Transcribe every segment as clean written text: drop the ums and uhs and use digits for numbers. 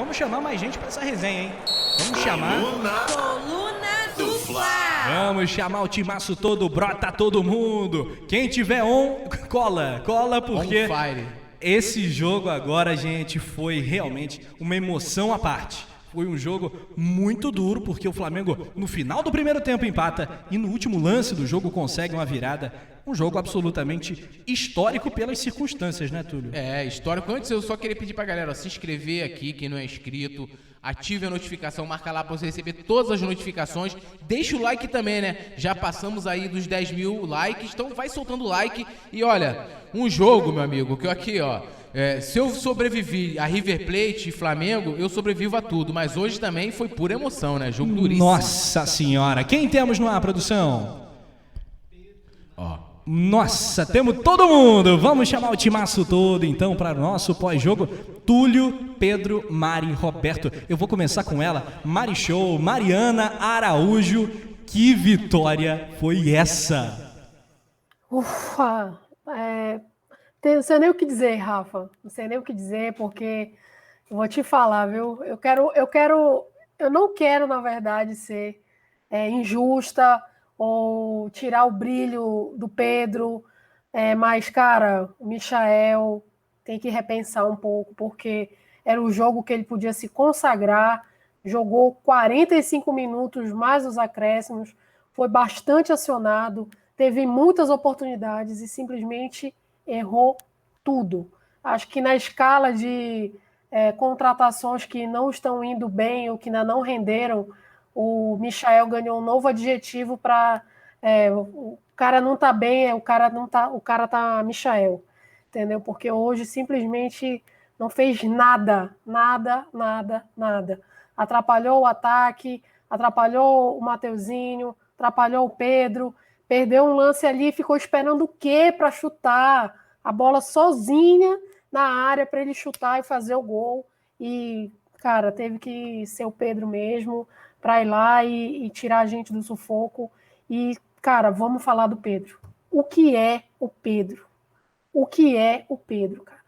vamos chamar mais gente pra essa resenha, hein? Vamos chamar... Coluna do Fla. Vamos chamar o timaço todo, brota todo mundo. Quem tiver cola porque... On fire. Esse jogo agora, gente, foi realmente uma emoção à parte. Foi um jogo muito duro, porque o Flamengo, no final do primeiro tempo, empata e no último lance do jogo consegue uma virada. Um jogo absolutamente histórico pelas circunstâncias, né, Túlio? É, histórico. Antes eu só queria pedir pra galera, ó, se inscrever aqui, quem não é inscrito, ative a notificação, marca lá pra você receber todas as notificações. Deixa o like também, né? Já passamos aí dos 10 mil likes, então vai soltando o like. E olha, um jogo, meu amigo, que eu aqui, ó, se eu sobrevivi a River Plate e Flamengo, eu sobrevivo a tudo. Mas hoje também foi pura emoção, né? Jogo duríssimo. Nossa senhora, quem temos no ar, produção? Ó. Nossa, temos todo mundo. Vamos chamar o timaço todo, então, para o nosso pós-jogo. Túlio, Pedro, Mari, Roberto. Eu vou começar com ela. Mari Show, Mariana Araújo. Que vitória foi essa? Ufa! Não sei nem o que dizer, Rafa. Não sei nem o que dizer, porque eu vou te falar, viu? Eu não quero, na verdade, ser injusta ou tirar o brilho do Pedro, mas, cara, o Michael tem que repensar um pouco, porque era um jogo que ele podia se consagrar, jogou 45 minutos mais os acréscimos, foi bastante acionado, teve muitas oportunidades e simplesmente errou tudo. Acho que na escala de contratações que não estão indo bem ou que ainda não renderam, o Michael ganhou um novo adjetivo para o cara não tá bem, o cara tá Michael, entendeu? Porque hoje simplesmente não fez nada. Atrapalhou o ataque, atrapalhou o Mateuzinho, atrapalhou o Pedro, perdeu um lance ali e ficou esperando o quê para chutar a bola sozinha na área para ele chutar e fazer o gol. E, cara, teve que ser o Pedro mesmo para ir lá e tirar a gente do sufoco. E, cara, vamos falar do Pedro. O que é o Pedro? O que é o Pedro, cara?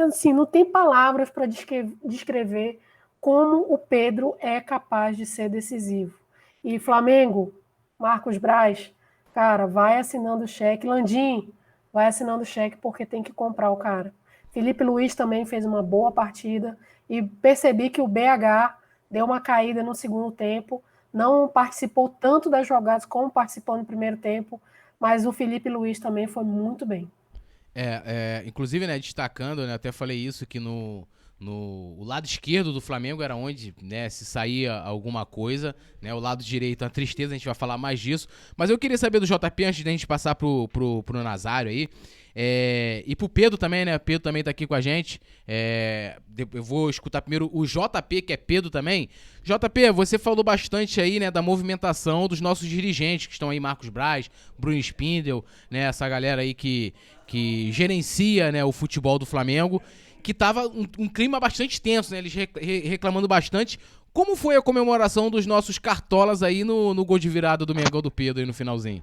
Assim, não tem palavras para descrever como o Pedro é capaz de ser decisivo. E Flamengo, Marcos Braz, cara, vai assinando o cheque. Landim, vai assinando o cheque porque tem que comprar o cara. Felipe Luiz também fez uma boa partida e percebi que o BH deu uma caída no segundo tempo, não participou tanto das jogadas como participou no primeiro tempo, mas o Felipe Luiz também foi muito bem. Inclusive, né, destacando, né, até falei isso, que o lado esquerdo do Flamengo era onde, né, se saía alguma coisa, né, o lado direito, a tristeza, a gente vai falar mais disso, mas eu queria saber do JP, antes da gente passar pro Nazário aí, e pro Pedro também, né, o Pedro também tá aqui com a gente, eu vou escutar primeiro o JP, que é Pedro também. JP, você falou bastante aí, né, da movimentação dos nossos dirigentes, que estão aí, Marcos Braz, Bruno Spindel, né, essa galera aí que gerencia, né, o futebol do Flamengo, que tava um clima bastante tenso, né, eles reclamando bastante. Como foi a comemoração dos nossos cartolas aí no gol de virada do Mengão do Pedro aí no finalzinho?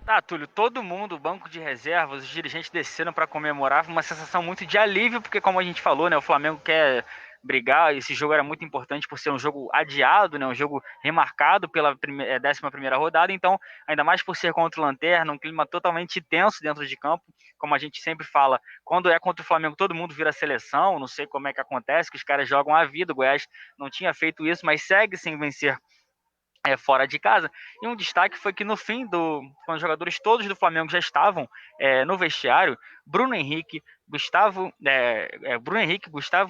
Tá, Túlio, todo mundo, banco de reservas, os dirigentes desceram para comemorar, uma sensação muito de alívio, porque como a gente falou, né, o Flamengo quer brigar, esse jogo era muito importante por ser um jogo adiado, né, um jogo remarcado pela 11ª rodada, então, ainda mais por ser contra o Lanterna, um clima totalmente tenso dentro de campo, como a gente sempre fala, quando é contra o Flamengo todo mundo vira seleção, não sei como é que acontece, que os caras jogam a vida, o Goiás não tinha feito isso, mas segue sem vencer fora de casa. E um destaque foi que no fim, quando os jogadores todos do Flamengo já estavam no vestiário, Bruno Henrique, Gustavo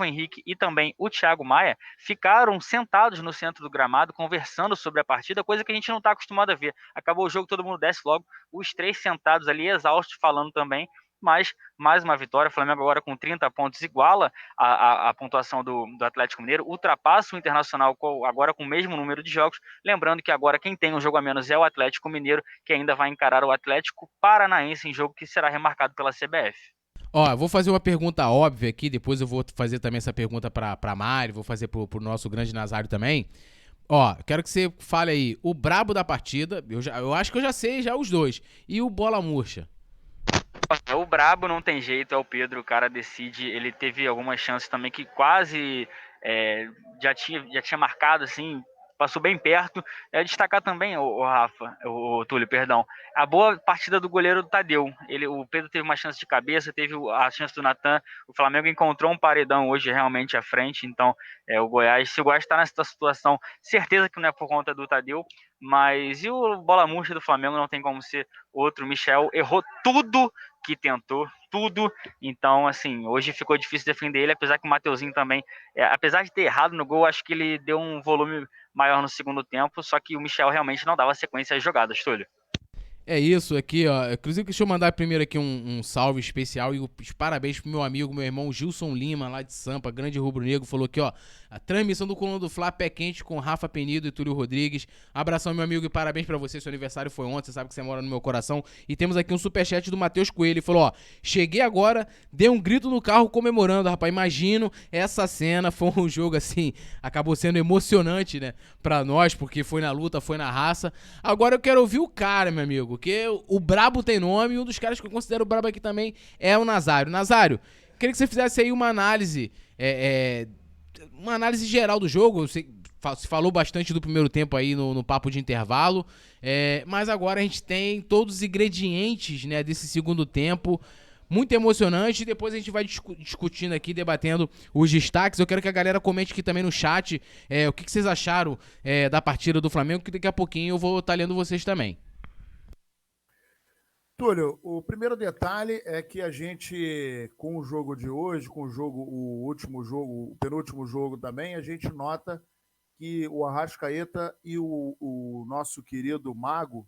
Henrique e também o Thiago Maia ficaram sentados no centro do gramado conversando sobre a partida, coisa que a gente não está acostumado a ver. Acabou o jogo, todo mundo desce logo, os três sentados ali, exaustos, falando também. Mas mais uma vitória, o Flamengo agora com 30 pontos iguala a pontuação do Atlético Mineiro, ultrapassa o Internacional agora com o mesmo número de jogos, lembrando que agora quem tem um jogo a menos é o Atlético Mineiro, que ainda vai encarar o Atlético Paranaense em jogo que será remarcado pela CBF. Ó, eu vou fazer uma pergunta óbvia aqui, depois eu vou fazer também essa pergunta pra Mari, vou fazer pro nosso grande Nazário também. Ó, quero que você fale aí, o brabo da partida, eu acho que eu já sei já os dois, e o bola murcha. O brabo não tem jeito, é o Pedro, o cara decide, ele teve algumas chances também que quase já tinha marcado, assim, passou bem perto. Destacar também, o Túlio, perdão, a boa partida do goleiro do Tadeu. O Pedro teve uma chance de cabeça, teve a chance do Natan. O Flamengo encontrou um paredão hoje realmente à frente. Então, se o Goiás está nessa situação, certeza que não é por conta do Tadeu. Mas e o bola murcha do Flamengo não tem como ser outro. O Michel errou tudo que tentou, tudo. Então, assim, hoje ficou difícil defender ele, apesar que o Mateuzinho também, apesar de ter errado no gol, acho que ele deu um volume maior no segundo tempo, só que o Michel realmente não dava sequência às jogadas, Túlio. É isso aqui, ó. Inclusive, deixa eu mandar primeiro aqui um salve especial e os parabéns pro meu amigo, meu irmão Gilson Lima, lá de Sampa, grande rubro-negro, falou aqui, ó. A transmissão do Coluna do Fla, pé quente com Rafa Penido e Túlio Rodrigues. Abração, meu amigo, e parabéns pra você. Seu aniversário foi ontem, você sabe que você mora no meu coração. E temos aqui um superchat do Matheus Coelho. Ele falou, ó. Cheguei agora, dei um grito no carro comemorando, rapaz. Imagino essa cena. Foi um jogo, assim, acabou sendo emocionante, né? Pra nós, porque foi na luta, foi na raça. Agora eu quero ouvir o cara, meu amigo. Porque o brabo tem nome e um dos caras que eu considero brabo aqui também é o Nazário. Nazário, queria que você fizesse aí uma análise geral do jogo. Você falou bastante do primeiro tempo aí no papo de intervalo, mas agora a gente tem todos os ingredientes, né, desse segundo tempo. Muito emocionante, e depois a gente vai discutindo aqui, debatendo os destaques. Eu quero que a galera comente aqui também no chat o que vocês acharam da partida do Flamengo, que daqui a pouquinho eu vou estar lendo vocês também. Túlio, o primeiro detalhe é que a gente, com o jogo de hoje, o último jogo, o penúltimo jogo também, a gente nota que o Arrascaeta e o nosso querido Mago,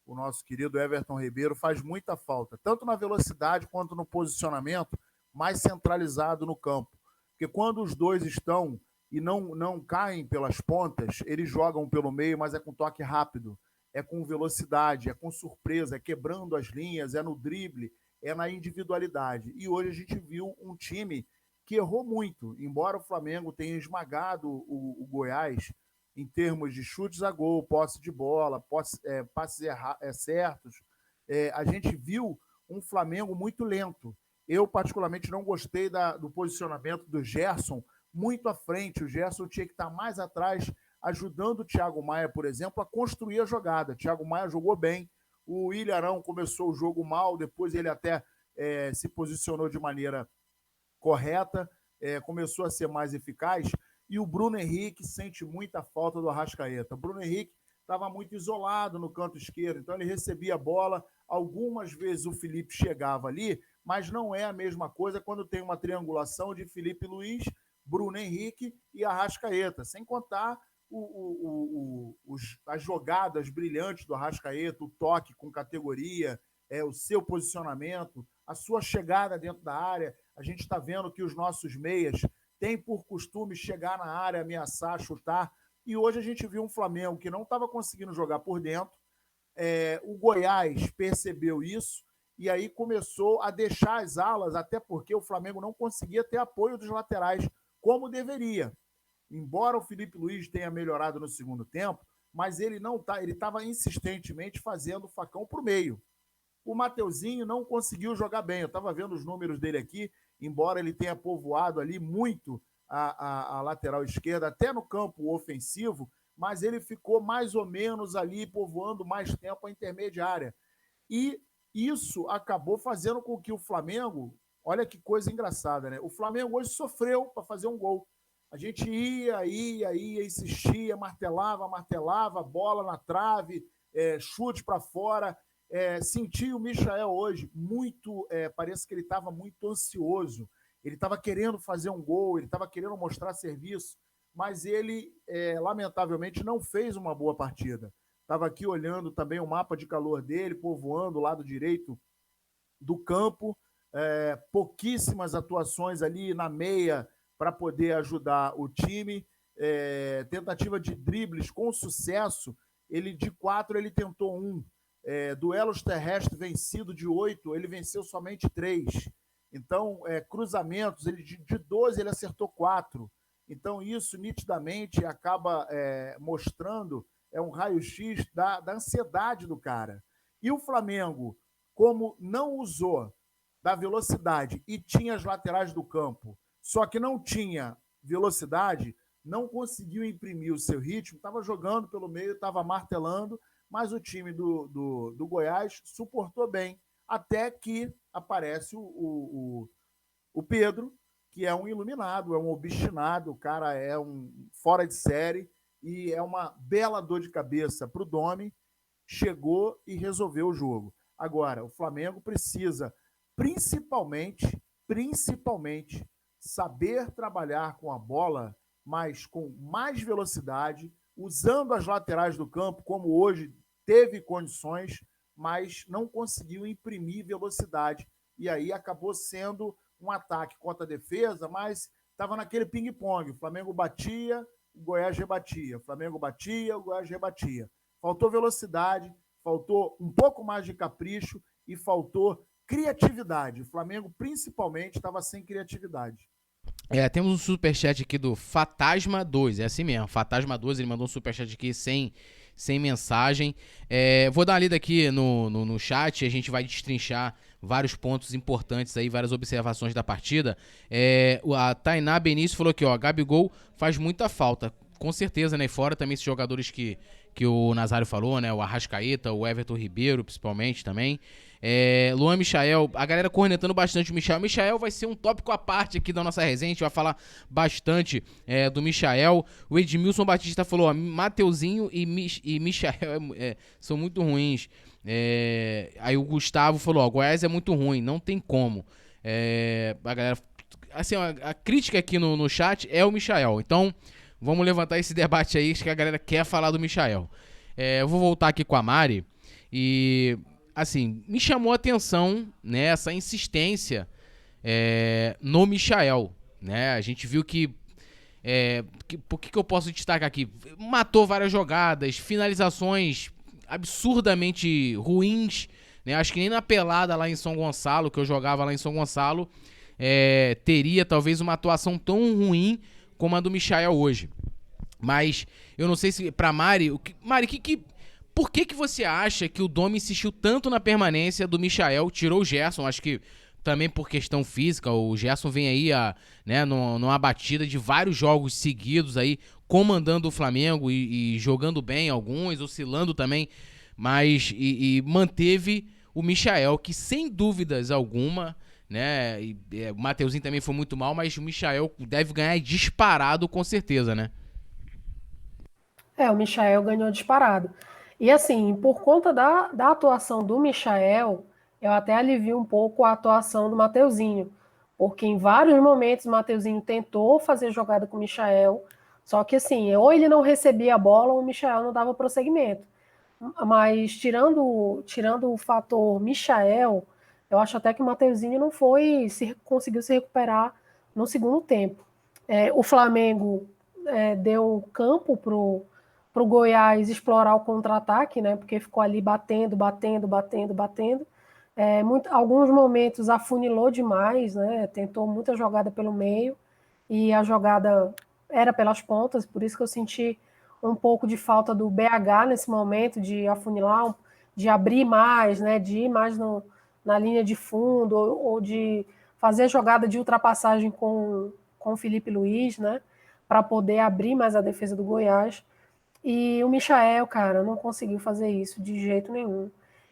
o nosso querido Everton Ribeiro, faz muita falta, tanto na velocidade quanto no posicionamento mais centralizado no campo. Porque quando os dois estão e não caem pelas pontas, eles jogam pelo meio, mas é com toque rápido, é com velocidade, é com surpresa, é quebrando as linhas, é no drible, é na individualidade. E hoje a gente viu um time que errou muito, embora o Flamengo tenha esmagado o Goiás em termos de chutes a gol, posse de bola, passes certos. A gente viu um Flamengo muito lento. Eu, particularmente, não gostei do posicionamento do Gerson muito à frente. O Gerson tinha que estar mais atrás, ajudando o Thiago Maia, por exemplo, a construir a jogada. O Thiago Maia jogou bem, o Ilharão começou o jogo mal, depois ele até se posicionou de maneira correta, começou a ser mais eficaz, e o Bruno Henrique sente muita falta do Arrascaeta. O Bruno Henrique estava muito isolado no canto esquerdo, então ele recebia a bola, algumas vezes o Felipe chegava ali, mas não é a mesma coisa quando tem uma triangulação de Felipe Luiz, Bruno Henrique e Arrascaeta, sem contar as jogadas brilhantes do Arrascaeta, o toque com categoria, o seu posicionamento, a sua chegada dentro da área. A gente está vendo que os nossos meias têm por costume chegar na área, ameaçar, chutar, e hoje a gente viu um Flamengo que não estava conseguindo jogar por dentro. O Goiás percebeu isso e aí começou a deixar as alas, até porque o Flamengo não conseguia ter apoio dos laterais como deveria. Embora o Felipe Luiz tenha melhorado no segundo tempo, mas ele estava insistentemente fazendo o facão para o meio. O Mateuzinho não conseguiu jogar bem. Eu estava vendo os números dele aqui, embora ele tenha povoado ali muito a lateral esquerda, até no campo ofensivo, mas ele ficou mais ou menos ali povoando mais tempo a intermediária. E isso acabou fazendo com que o Flamengo, olha que coisa engraçada, né? O Flamengo hoje sofreu para fazer um gol. A gente ia, insistia, martelava, bola na trave, chute para fora. Senti o Michael hoje muito, parece que ele estava muito ansioso, ele estava querendo fazer um gol, ele estava querendo mostrar serviço, mas ele, lamentavelmente, não fez uma boa partida. Estava aqui olhando também o mapa de calor dele, povoando o lado direito do campo, pouquíssimas atuações ali na meia para poder ajudar o time, tentativa de dribles com sucesso, de 4 ele tentou 1, duelos terrestres vencido de 8, ele venceu somente 3. Então, cruzamentos, de 12 ele acertou 4. Então, isso nitidamente acaba mostrando um raio-x da ansiedade do cara. E o Flamengo, como não usou da velocidade e tinha as laterais do campo, só que não tinha velocidade, não conseguiu imprimir o seu ritmo, estava jogando pelo meio, estava martelando, mas o time do Goiás suportou bem, até que aparece o Pedro, que é um iluminado, é um obstinado, o cara é um fora de série, e é uma bela dor de cabeça para o Domi, chegou e resolveu o jogo. Agora, o Flamengo precisa, principalmente, saber trabalhar com a bola, mas com mais velocidade, usando as laterais do campo, como hoje teve condições, mas não conseguiu imprimir velocidade. E aí acabou sendo um ataque contra a defesa, mas estava naquele ping-pong. O Flamengo batia, o Goiás rebatia. O Flamengo batia, o Goiás rebatia. Faltou velocidade, faltou um pouco mais de capricho e faltou criatividade. O Flamengo, principalmente, estava sem criatividade. Temos um superchat aqui do Fatasma 2, é assim mesmo, Fatasma 2, ele mandou um superchat aqui sem mensagem. Vou dar uma lida aqui no chat, a gente vai destrinchar vários pontos importantes aí, várias observações da partida. A Tainá Benício falou aqui, ó, Gabigol faz muita falta, com certeza, né, e fora também esses jogadores que o Nazário falou, né, o Arrascaeta, o Everton Ribeiro, principalmente também. Luan Michael, a galera cornetando bastante o Michael. Michael vai ser um tópico à parte aqui da nossa resenha, a gente vai falar bastante do Michael. O Edmilson Batista falou, ó, Mateuzinho e Michael são muito ruins. Aí o Gustavo falou, ó, Goiás é muito ruim, não tem como. A galera, assim, ó, a crítica aqui no chat é o Michael, então vamos levantar esse debate aí, acho que a galera quer falar do Michael. Eu vou voltar aqui com a Mari e, assim, me chamou a atenção, né, essa insistência no Michael, né? A gente viu que por que eu posso destacar aqui? Matou várias jogadas, finalizações absurdamente ruins, né? Acho que nem na pelada lá em São Gonçalo, que eu jogava lá em São Gonçalo, teria talvez uma atuação tão ruim como a do Michael hoje. Mas eu não sei se pra Mari, por que você acha que o Domi insistiu tanto na permanência do Michael, tirou o Gerson? Acho que também por questão física, o Gerson vem aí numa batida de vários jogos seguidos aí, comandando o Flamengo e jogando bem alguns, oscilando também, mas e manteve o Michael, que sem dúvidas alguma, né, o Mateuzinho também foi muito mal, mas o Michael deve ganhar disparado com certeza, né? O Michael ganhou disparado. E assim, por conta da atuação do Michael, eu até alivio um pouco a atuação do Mateuzinho, porque em vários momentos o Mateuzinho tentou fazer jogada com o Michael, só que assim, ou ele não recebia a bola ou o Michael não dava prosseguimento. Mas tirando o fator Michael, eu acho até que o Mateuzinho não conseguiu se recuperar no segundo tempo. O Flamengo deu campo pro Goiás explorar o contra-ataque, né? Porque ficou ali batendo. Alguns momentos afunilou demais, né? Tentou muita jogada pelo meio e a jogada era pelas pontas, por isso que eu senti um pouco de falta do BH nesse momento, de afunilar, de abrir mais, né? De ir mais na linha de fundo ou de fazer jogada de ultrapassagem com o Felipe Luiz, né? Para poder abrir mais a defesa do Goiás. E o Michael, cara, não conseguiu fazer isso de jeito nenhum.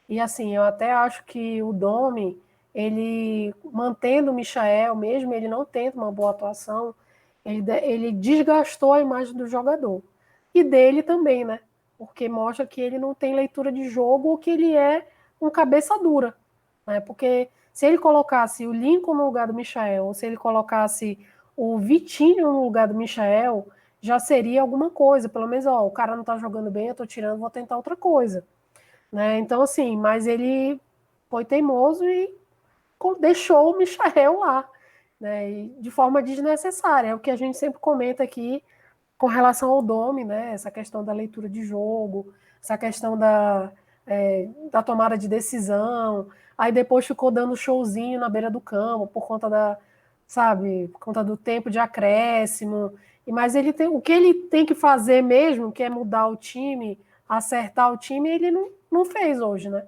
E assim, eu até acho que o Domi, ele mantendo o Michael, mesmo ele não tendo uma boa atuação, ele desgastou a imagem do jogador. E dele também, né? Porque mostra que ele não tem leitura de jogo ou que ele é um cabeça dura. Né? Porque se ele colocasse o Lincoln no lugar do Michael, ou se ele colocasse o Vitinho no lugar do Michael, já seria alguma coisa. Pelo menos, o cara não tá jogando bem, eu tô tirando, vou tentar outra coisa. Né? Então, assim, mas ele foi teimoso e deixou o Michael lá, né? E de forma desnecessária. É o que a gente sempre comenta aqui com relação ao Domi, né? Essa questão da leitura de jogo, essa questão da tomada de decisão. Aí depois ficou dando showzinho na beira do campo por conta por conta do tempo de acréscimo. Mas o que ele tem que fazer mesmo, que é mudar o time, acertar o time, ele não fez hoje, né?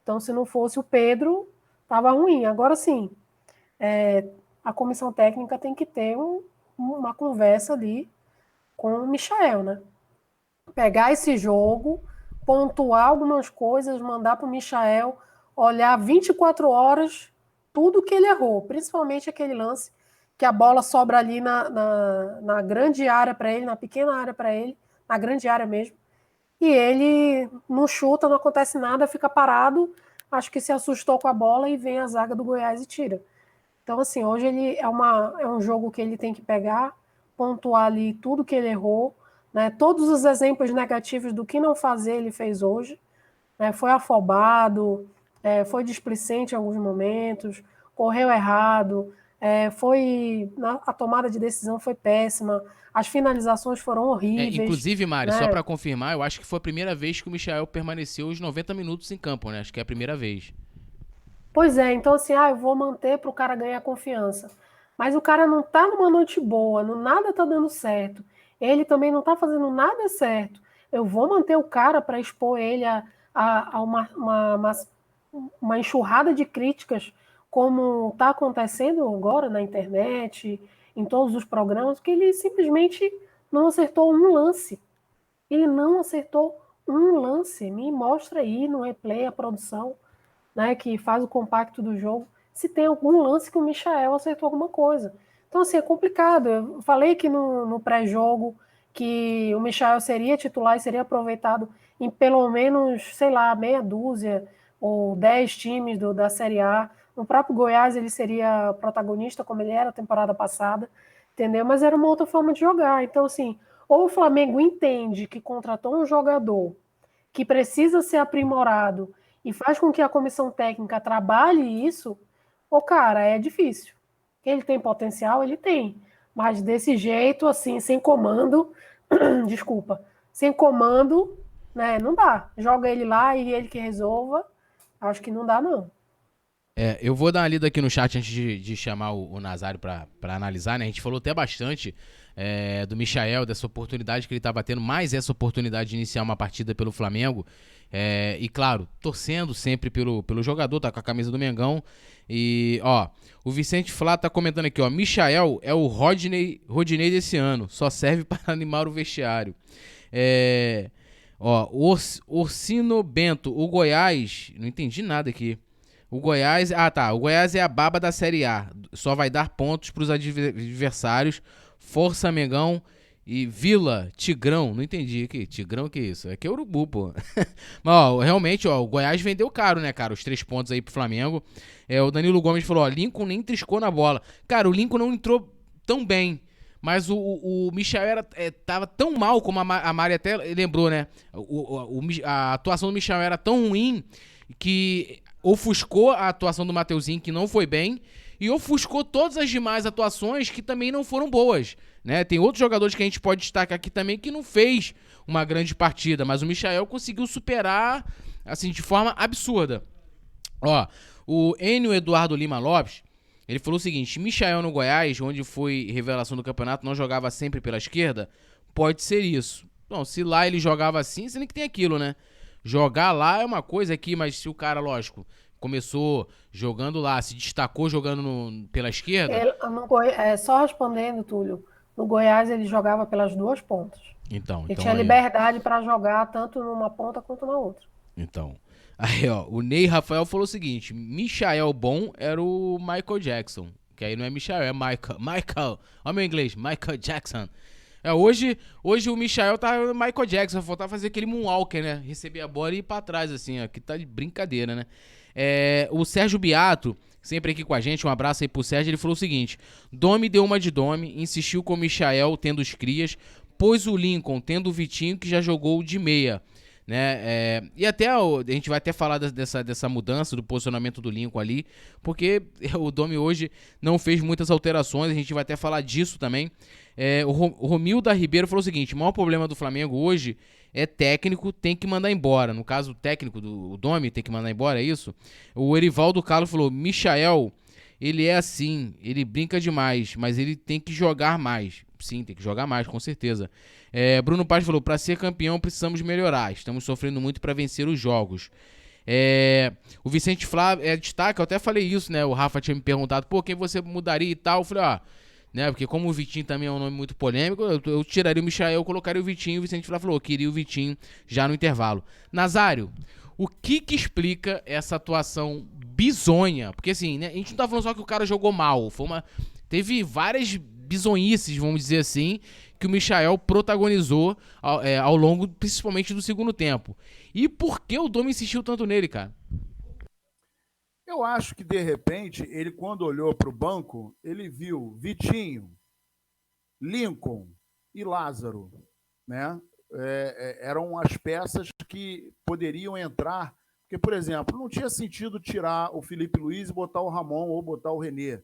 Então, se não fosse o Pedro, tava ruim. Agora sim, a comissão técnica tem que ter uma conversa ali com o Michael, né? Pegar esse jogo, pontuar algumas coisas, mandar para o Michael olhar 24 horas tudo que ele errou, principalmente aquele lance que a bola sobra ali na grande área para ele, na pequena área para ele, na grande área mesmo, e ele não chuta, não acontece nada, fica parado, acho que se assustou com a bola e vem a zaga do Goiás e tira. Então, assim, hoje ele é um jogo que ele tem que pegar, pontuar ali tudo que ele errou, né? Todos os exemplos negativos do que não fazer ele fez hoje, né? Foi afobado, foi displicente em alguns momentos, correu errado, a tomada de decisão foi péssima, as finalizações foram horríveis. Inclusive, Mari, né? só pra confirmar, eu acho que foi a primeira vez que o Michael permaneceu os 90 minutos em campo, né? Acho que é a primeira vez. Pois é, então assim, eu vou manter para o cara ganhar confiança. Mas o cara não tá numa noite boa, nada tá dando certo. Ele também não tá fazendo nada certo. Eu vou manter o cara para expor ele a uma enxurrada de críticas, como está acontecendo agora na internet, em todos os programas, que ele simplesmente não acertou um lance. Ele não acertou um lance. Me mostra aí no replay a produção, né, que faz o compacto do jogo, se tem algum lance que o Michael acertou alguma coisa. Então, assim, é complicado. Eu falei que no pré-jogo que o Michael seria titular e seria aproveitado em pelo menos, sei lá, meia dúzia ou 10 times da Série A. No próprio Goiás ele seria protagonista, como ele era a temporada passada, entendeu? Mas era uma outra forma de jogar. Então, assim, ou o Flamengo entende que contratou um jogador que precisa ser aprimorado e faz com que a comissão técnica trabalhe isso, cara, é difícil. Ele tem potencial? Ele tem. Mas desse jeito, assim, sem comando, desculpa, sem comando, né, não dá. Joga ele lá e ele que resolva, acho que não dá, não. Eu vou dar uma lida aqui no chat antes de chamar o Nazário pra analisar, né? A gente falou até bastante do Michael, dessa oportunidade que ele tava tendo, mais essa oportunidade de iniciar uma partida pelo Flamengo. E claro, torcendo sempre pelo jogador, tá com a camisa do Mengão. E, ó, o Vicente Flá tá comentando aqui, ó, Michael é o Rodney desse ano, só serve para animar o vestiário. Ó, Orsino Bento, o Goiás, não entendi nada aqui. O Goiás, o Goiás é a baba da Série A, só vai dar pontos pros adversários. Força Mengão e Vila Tigrão, não entendi aqui, Tigrão que é isso? Aqui é Urubu, pô. Mas, ó, realmente, ó, o Goiás vendeu caro, né, cara, os 3 pontos aí pro Flamengo. O Danilo Gomes falou, ó, Lincoln nem triscou na bola. Cara, o Lincoln não entrou tão bem, mas o Michael tava tão mal, como a Mari até lembrou, né, a atuação do Michael era tão ruim que ofuscou a atuação do Mateuzinho, que não foi bem, e ofuscou todas as demais atuações que também não foram boas, né? Tem outros jogadores que a gente pode destacar aqui também que não fez uma grande partida, mas o Michael conseguiu superar, assim, de forma absurda. Ó, o Enio Eduardo Lima Lopes, ele falou o seguinte, Michael no Goiás, onde foi revelação do campeonato, não jogava sempre pela esquerda? Pode ser isso. Bom, se lá ele jogava assim, sendo que tem aquilo, né? Jogar lá é uma coisa aqui, mas se o cara, lógico, começou jogando lá, se destacou jogando pela esquerda... Só respondendo, Túlio, no Goiás ele jogava pelas 2 pontas. Então ele tinha aí, liberdade para jogar tanto numa ponta quanto na outra. Então, aí ó, o Ney Rafael falou o seguinte, Michael bom era o Michael Jackson, que aí não é Michael, é Michael, olha meu inglês, Michael Jackson. Hoje o Michael tá Michael Jackson, faltava fazer aquele moonwalker, né? Receber a bola e ir pra trás, assim, ó. Que tá de brincadeira, né? O Sérgio Beato, sempre aqui com a gente, um abraço aí pro Sérgio, ele falou o seguinte, Domi deu uma de Domi, insistiu com o Michael tendo os crias, pôs o Lincoln tendo o Vitinho, que já jogou de meia, né? E até a gente vai até falar dessa mudança do posicionamento do Lincoln ali, porque o Domi hoje não fez muitas alterações, a gente vai até falar disso também. O Romilda Ribeiro falou o seguinte, o maior problema do Flamengo hoje é técnico, tem que mandar embora. No caso, o técnico do Domi tem que mandar embora, é isso? O Erivaldo Carlos falou, Michael, ele é assim, ele brinca demais, mas ele tem que jogar mais. Sim, tem que jogar mais, com certeza. Bruno Paz falou, para ser campeão precisamos melhorar, estamos sofrendo muito para vencer os jogos. O Vicente Flá destaca, eu até falei isso, né? O Rafa tinha me perguntado, quem você mudaria e tal? Eu falei, né? Porque como o Vitinho também é um nome muito polêmico, eu tiraria o Michael, colocaria o Vitinho, o Vicente Flá falou, queria o Vitinho já no intervalo. Nazário, o que explica essa atuação bizonha? Porque assim, né, a gente não tá falando só que o cara jogou mal, teve várias bizonhices, vamos dizer assim, que o Michael protagonizou ao longo, principalmente do segundo tempo. E por que o Dom insistiu tanto nele, cara? Eu acho que, de repente, ele, quando olhou para o banco, ele viu Vitinho, Lincoln e Lázaro, né? Eram as peças que poderiam entrar, porque, por exemplo, não tinha sentido tirar o Felipe Luiz e botar o Ramon ou botar o René.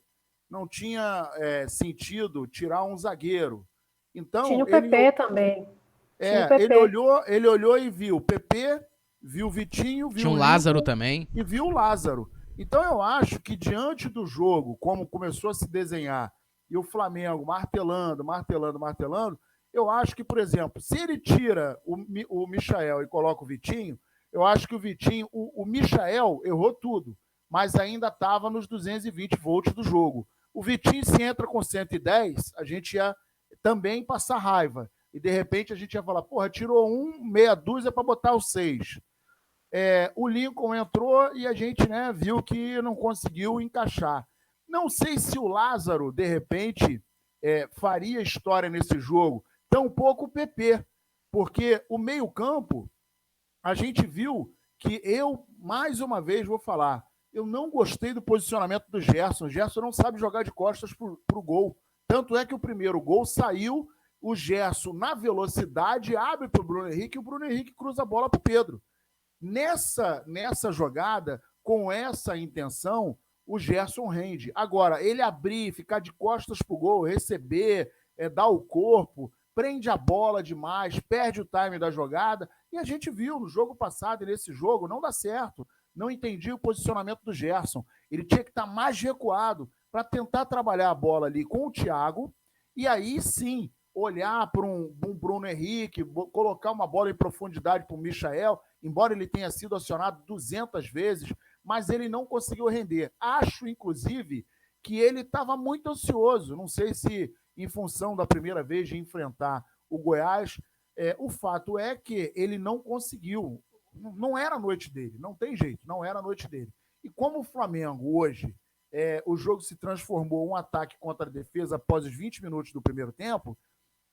Não tinha sentido tirar um zagueiro. Então, Tinha o PP também. Tinha o PP. Ele olhou e viu o PP, viu o Vitinho, viu Tinha um o Lázaro Lincoln também. E viu o Lázaro. Então eu acho que diante do jogo, como começou a se desenhar, e o Flamengo martelando, eu acho que, por exemplo, se ele tira o Michael e coloca o Vitinho, eu acho que o Vitinho, o Michael errou tudo, mas ainda estava nos 220 volts do jogo. O Vitinho, se entra com 110, a gente ia também passar raiva. E de repente a gente ia falar, porra, tirou meia dúzia para botar o 6. O Lincoln entrou e a gente, né, viu que não conseguiu encaixar. Não sei se o Lázaro, de repente, faria história nesse jogo, tampouco o PP, porque o meio-campo, a gente viu que mais uma vez, vou falar, eu não gostei do posicionamento do Gerson. O Gerson não sabe jogar de costas para o gol. Tanto é que o primeiro gol saiu, o Gerson, na velocidade, abre para o Bruno Henrique e o Bruno Henrique cruza a bola para o Pedro. Nessa jogada, com essa intenção, o Gerson rende. Agora, ele abrir, ficar de costas pro gol, receber, dar o corpo, prende a bola demais, perde o time da jogada, e a gente viu no jogo passado e nesse jogo, não dá certo. Não entendi o posicionamento do Gerson. Ele tinha que estar mais recuado para tentar trabalhar a bola ali com o Thiago, e aí sim, olhar para um Bruno Henrique, colocar uma bola em profundidade para o Michael, embora ele tenha sido acionado 200 vezes, mas ele não conseguiu render. Acho, inclusive, que ele estava muito ansioso, não sei se em função da primeira vez de enfrentar o Goiás, o fato é que ele não conseguiu, não era a noite dele, não tem jeito, não era a noite dele. E como o Flamengo hoje, o jogo se transformou em um ataque contra a defesa após os 20 minutos do primeiro tempo,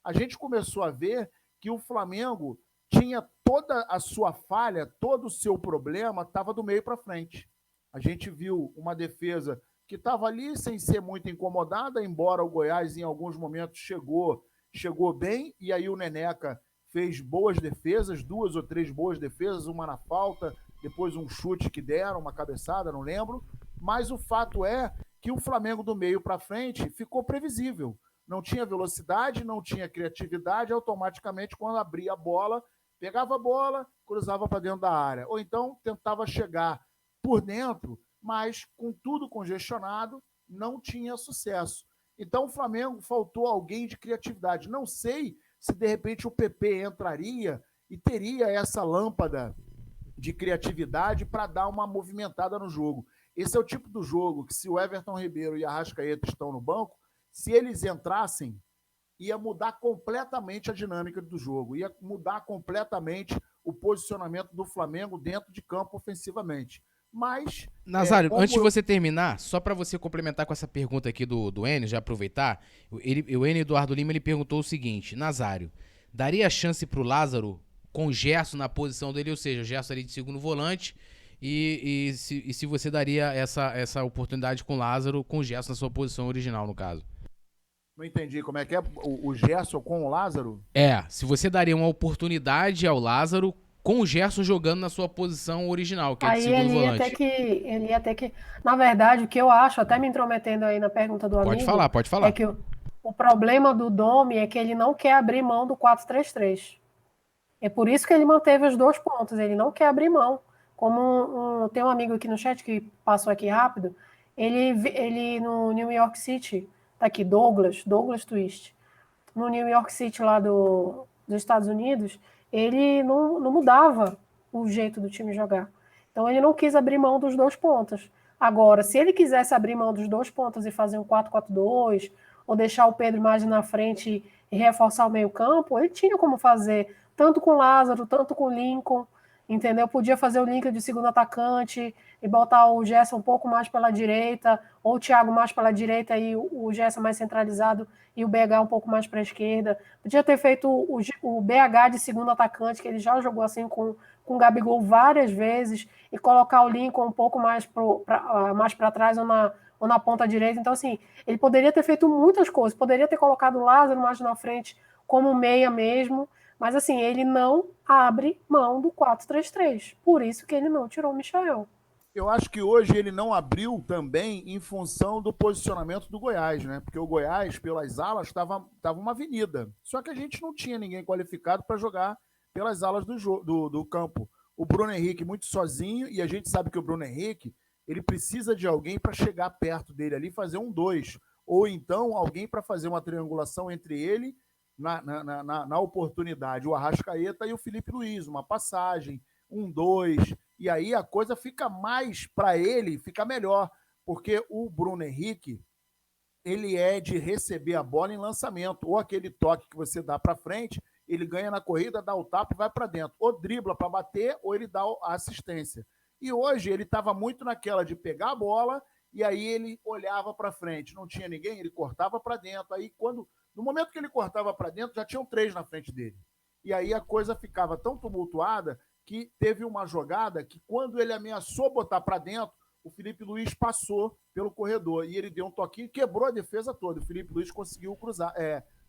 a gente começou a ver que o Flamengo tinha toda a sua falha, todo o seu problema estava do meio para frente. A gente viu uma defesa que estava ali sem ser muito incomodada, embora o Goiás em alguns momentos chegou bem, e aí o Neneca fez boas defesas, 2 ou 3 boas defesas, uma na falta, depois um chute que deram, uma cabeçada, não lembro, mas o fato é que o Flamengo do meio para frente ficou previsível. Não tinha velocidade, não tinha criatividade, automaticamente quando abria a bola, pegava a bola, cruzava para dentro da área. Ou então tentava chegar por dentro, mas com tudo congestionado, não tinha sucesso. Então o Flamengo faltou alguém de criatividade. Não sei se de repente o PP entraria e teria essa lâmpada de criatividade para dar uma movimentada no jogo. Esse é o tipo do jogo que, se o Everton Ribeiro e a Arrascaeta estão no banco, se eles entrassem, ia mudar completamente a dinâmica do jogo, ia mudar completamente o posicionamento do Flamengo dentro de campo ofensivamente. Mas... Nazário, antes de você terminar, só para você complementar com essa pergunta aqui do Enio, já aproveitar, o Enio Eduardo Lima ele perguntou o seguinte: Nazário, daria chance pro Lázaro com o Gerson na posição dele, ou seja, o Gerson ali de segundo volante, e se você daria essa oportunidade com o Lázaro, com o Gerson na sua posição original, no caso? Não entendi como é que é o Gerson com o Lázaro? Se você daria uma oportunidade ao Lázaro com o Gerson jogando na sua posição original, que é de segundo volante. Ele ia ter que... Na verdade, o que eu acho, até me intrometendo aí na pergunta do amigo... Pode falar. É que o problema do Domi é que ele não quer abrir mão do 4-3-3. É por isso que ele manteve os 2 pontos. Ele não quer abrir mão. Como tem um amigo aqui no chat que passou aqui rápido, ele no New York City... Tá aqui, Douglas Twist. No New York City, lá dos Estados Unidos, ele não mudava o jeito do time jogar. Então, ele não quis abrir mão dos 2 pontos. Agora, se ele quisesse abrir mão dos 2 pontos e fazer um 4-4-2, ou deixar o Pedro mais na frente e reforçar o meio-campo, ele tinha como fazer, tanto com o Lázaro, tanto com o Lincoln, entendeu? Podia fazer o Lincoln de segundo atacante e botar o Gerson um pouco mais pela direita, ou o Thiago mais pela direita e o Gerson mais centralizado e o BH um pouco mais para a esquerda. Podia ter feito o BH de segundo atacante, que ele já jogou assim com o Gabigol várias vezes, e colocar o Lincoln um pouco mais para trás ou na ponta direita. Então, assim, ele poderia ter feito muitas coisas, poderia ter colocado o Lázaro mais na frente como meia mesmo, mas assim, ele não abre mão do 4-3-3. Por isso que ele não tirou o Michael. Eu acho que hoje ele não abriu também em função do posicionamento do Goiás, né? Porque o Goiás, pelas alas, estava uma avenida. Só que a gente não tinha ninguém qualificado para jogar pelas alas do campo. O Bruno Henrique muito sozinho, e a gente sabe que o Bruno Henrique ele precisa de alguém para chegar perto dele ali e fazer 1-2. Ou então alguém para fazer uma triangulação entre ele na oportunidade, o Arrascaeta e o Felipe Luiz, uma passagem, 1-2, e aí a coisa fica mais para ele, fica melhor, porque o Bruno Henrique, ele é de receber a bola em lançamento, ou aquele toque que você dá para frente, ele ganha na corrida, dá o tapa e vai para dentro, ou dribla para bater, ou ele dá a assistência. E hoje ele estava muito naquela de pegar a bola, e aí ele olhava para frente, não tinha ninguém, ele cortava para dentro, aí no momento que ele cortava para dentro, já tinham 3 na frente dele. E aí a coisa ficava tão tumultuada que teve uma jogada que, quando ele ameaçou botar para dentro, o Felipe Luiz passou pelo corredor e ele deu um toquinho e quebrou a defesa toda. O Felipe Luiz conseguiu cruzar,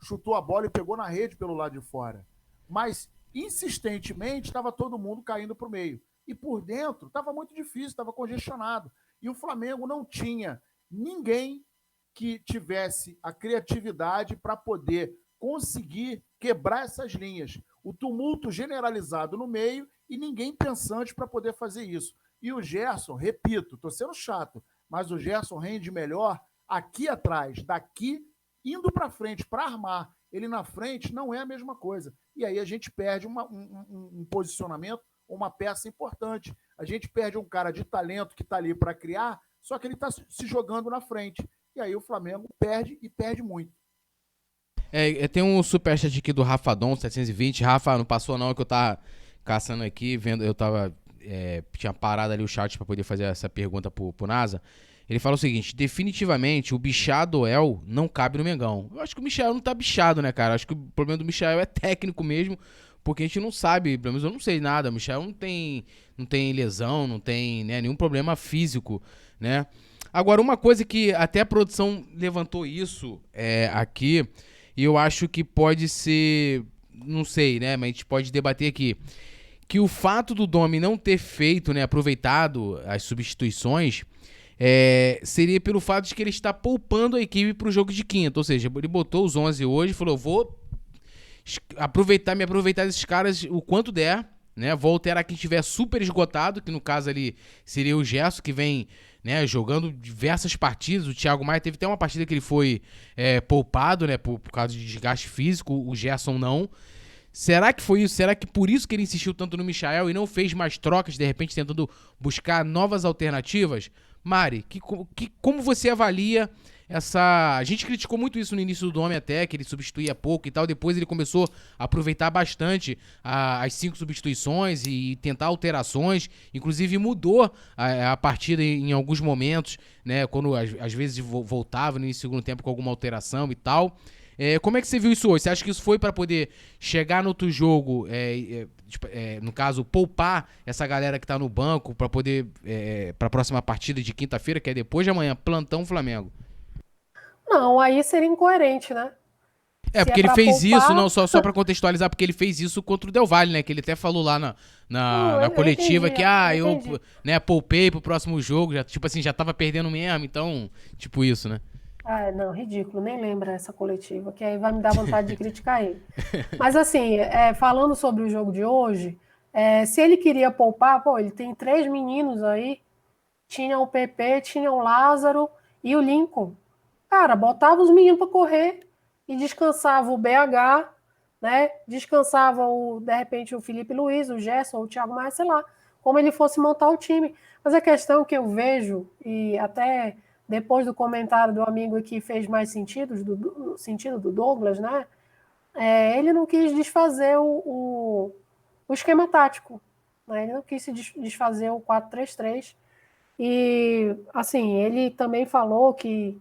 chutou a bola e pegou na rede pelo lado de fora. Mas, insistentemente, estava todo mundo caindo para o meio. E por dentro estava muito difícil, estava congestionado. E o Flamengo não tinha ninguém que tivesse a criatividade para poder conseguir quebrar essas linhas. O tumulto generalizado no meio e ninguém pensante para poder fazer isso. E o Gerson, repito, estou sendo chato, mas o Gerson rende melhor aqui atrás, daqui, indo para frente, para armar. Ele na frente não é a mesma coisa. E aí a gente perde um posicionamento, uma peça importante. A gente perde um cara de talento que está ali para criar, só que ele está se jogando na frente. E aí o Flamengo perde e perde muito. Tem um superchat aqui do Rafadon, 720. Rafa, não passou não, que eu tava caçando aqui, vendo, eu tava... tinha parado ali o chat para poder fazer essa pergunta pro NASA. Ele fala o seguinte: definitivamente o bichadoel não cabe no Mengão. Eu acho que o Michael não tá bichado, né, cara? Eu acho que o problema do Michael é técnico mesmo, porque a gente não sabe, pelo menos eu não sei nada. O Michael não tem lesão, não tem, né, nenhum problema físico, né? Agora, uma coisa que até a produção levantou isso aqui, e eu acho que pode ser, não sei, né, mas a gente pode debater aqui, que o fato do Domi não ter feito, né, aproveitado as substituições, seria pelo fato de que ele está poupando a equipe para o jogo de quinta. Ou seja, ele botou os 11 hoje e falou: vou me aproveitar desses caras o quanto der, né? Vou alterar quem estiver super esgotado, que no caso ali seria o Gerson, que vem, né, jogando diversas partidas. O Thiago Maia teve até uma partida que ele foi poupado, né, por causa de desgaste físico. O Gerson não. Será que foi isso? Será que por isso que ele insistiu tanto no Michael e não fez mais trocas, de repente tentando buscar novas alternativas? Mari, como você avalia essa... A gente criticou muito isso no início do Domi até, que ele substituía pouco e tal. Depois ele começou a aproveitar bastante as 5 substituições e tentar alterações. Inclusive mudou a partida em alguns momentos, né? Quando às vezes voltava no início do segundo tempo com alguma alteração e tal. Como é que você viu isso hoje? Você acha que isso foi para poder chegar no outro jogo, no caso, poupar essa galera que tá no banco para poder, para a próxima partida de quinta-feira, que é depois de amanhã, plantão Flamengo? Não, aí seria incoerente, né? Porque ele fez poupar... isso, não só para contextualizar, porque ele fez isso contra o Del Valle, né? Que ele até falou lá na coletiva eu entendi, eu né, poupei pro próximo jogo, já, tipo assim, já tava perdendo mesmo, então, tipo isso, né? Ah, não, ridículo, nem lembra essa coletiva, que aí vai me dar vontade de criticar ele. Mas assim, falando sobre o jogo de hoje, se ele queria poupar, ele tem 3 meninos aí, tinha o PP, tinha o Lázaro e o Lincoln. Cara, botava os meninos para correr e descansava o BH, né? Descansava, de repente, o Felipe Luiz, o Gerson, o Thiago Maia, sei lá, como ele fosse montar o time. Mas a questão que eu vejo, e até depois do comentário do amigo que fez mais sentido, do sentido do Douglas, né? Ele não quis desfazer o esquema tático, né? Ele não quis se desfazer o 4-3-3. E, assim, ele também falou que,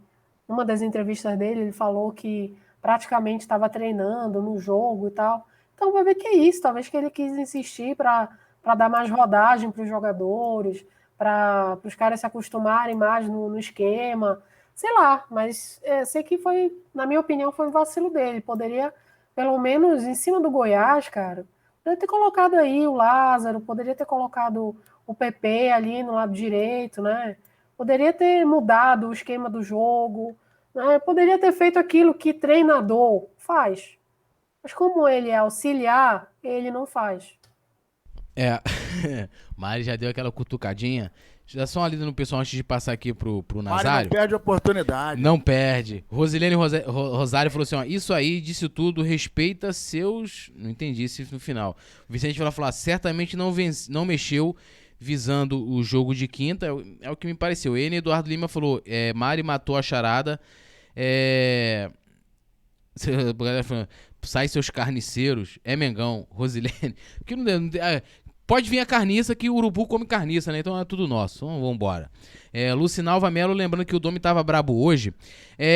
numa das entrevistas dele, ele falou que praticamente estava treinando no jogo e tal. Então, vai ver que é isso. Talvez que ele quis insistir para dar mais rodagem para os jogadores, para os caras se acostumarem mais no esquema. Sei lá, mas sei que foi, na minha opinião, foi um vacilo dele. Poderia, pelo menos, em cima do Goiás, cara, poderia ter colocado aí o Lázaro, poderia ter colocado o PP ali no lado direito, né? Poderia ter mudado o esquema do jogo, né? Poderia ter feito aquilo que treinador faz. Mas como ele é auxiliar, ele não faz. Mari já deu aquela cutucadinha. Já só uma lida no pessoal antes de passar aqui pro Mário Nazário. não perde a oportunidade. Não perde. Rosilene Rosário falou assim, ó, isso aí, disse tudo, respeita seus... Não entendi isso no final. O Vicente vai falar, certamente não mexeu visando o jogo de quinta, é o que me pareceu. Ele, Eduardo Lima falou, Mari matou a charada, sai seus carniceiros, Mengão, Rosilene, que não pode vir a carniça, que o urubu come carniça, né? Então é tudo nosso. Então, vamos embora. Lucinalva Melo, lembrando que o Domi tava brabo hoje.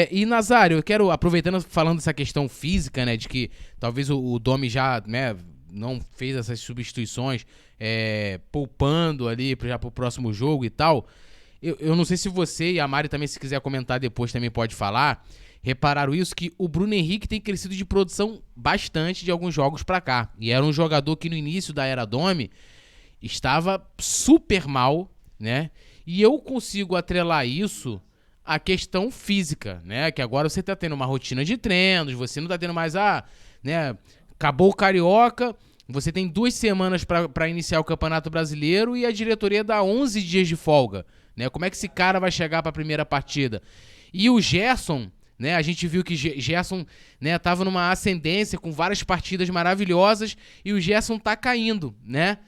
E Nazário, eu quero, aproveitando, falando dessa questão física, né? De que talvez o Domi já, né, não fez essas substituições, poupando ali já pro próximo jogo e tal. Eu não sei se você e a Mari também, se quiser comentar depois, também pode falar. Repararam isso, que o Bruno Henrique tem crescido de produção bastante de alguns jogos pra cá. E era um jogador que no início da era Domi estava super mal, né? E eu consigo atrelar isso à questão física, né? Que agora você tá tendo uma rotina de treinos, você não tá tendo mais, né? Acabou o Carioca, você tem 2 semanas pra iniciar o Campeonato Brasileiro e a diretoria dá 11 dias de folga, né? Como é que esse cara vai chegar pra primeira partida? E o Gerson, né, a gente viu que Gerson, né, tava numa ascendência com várias partidas maravilhosas e o Gerson tá caindo, né?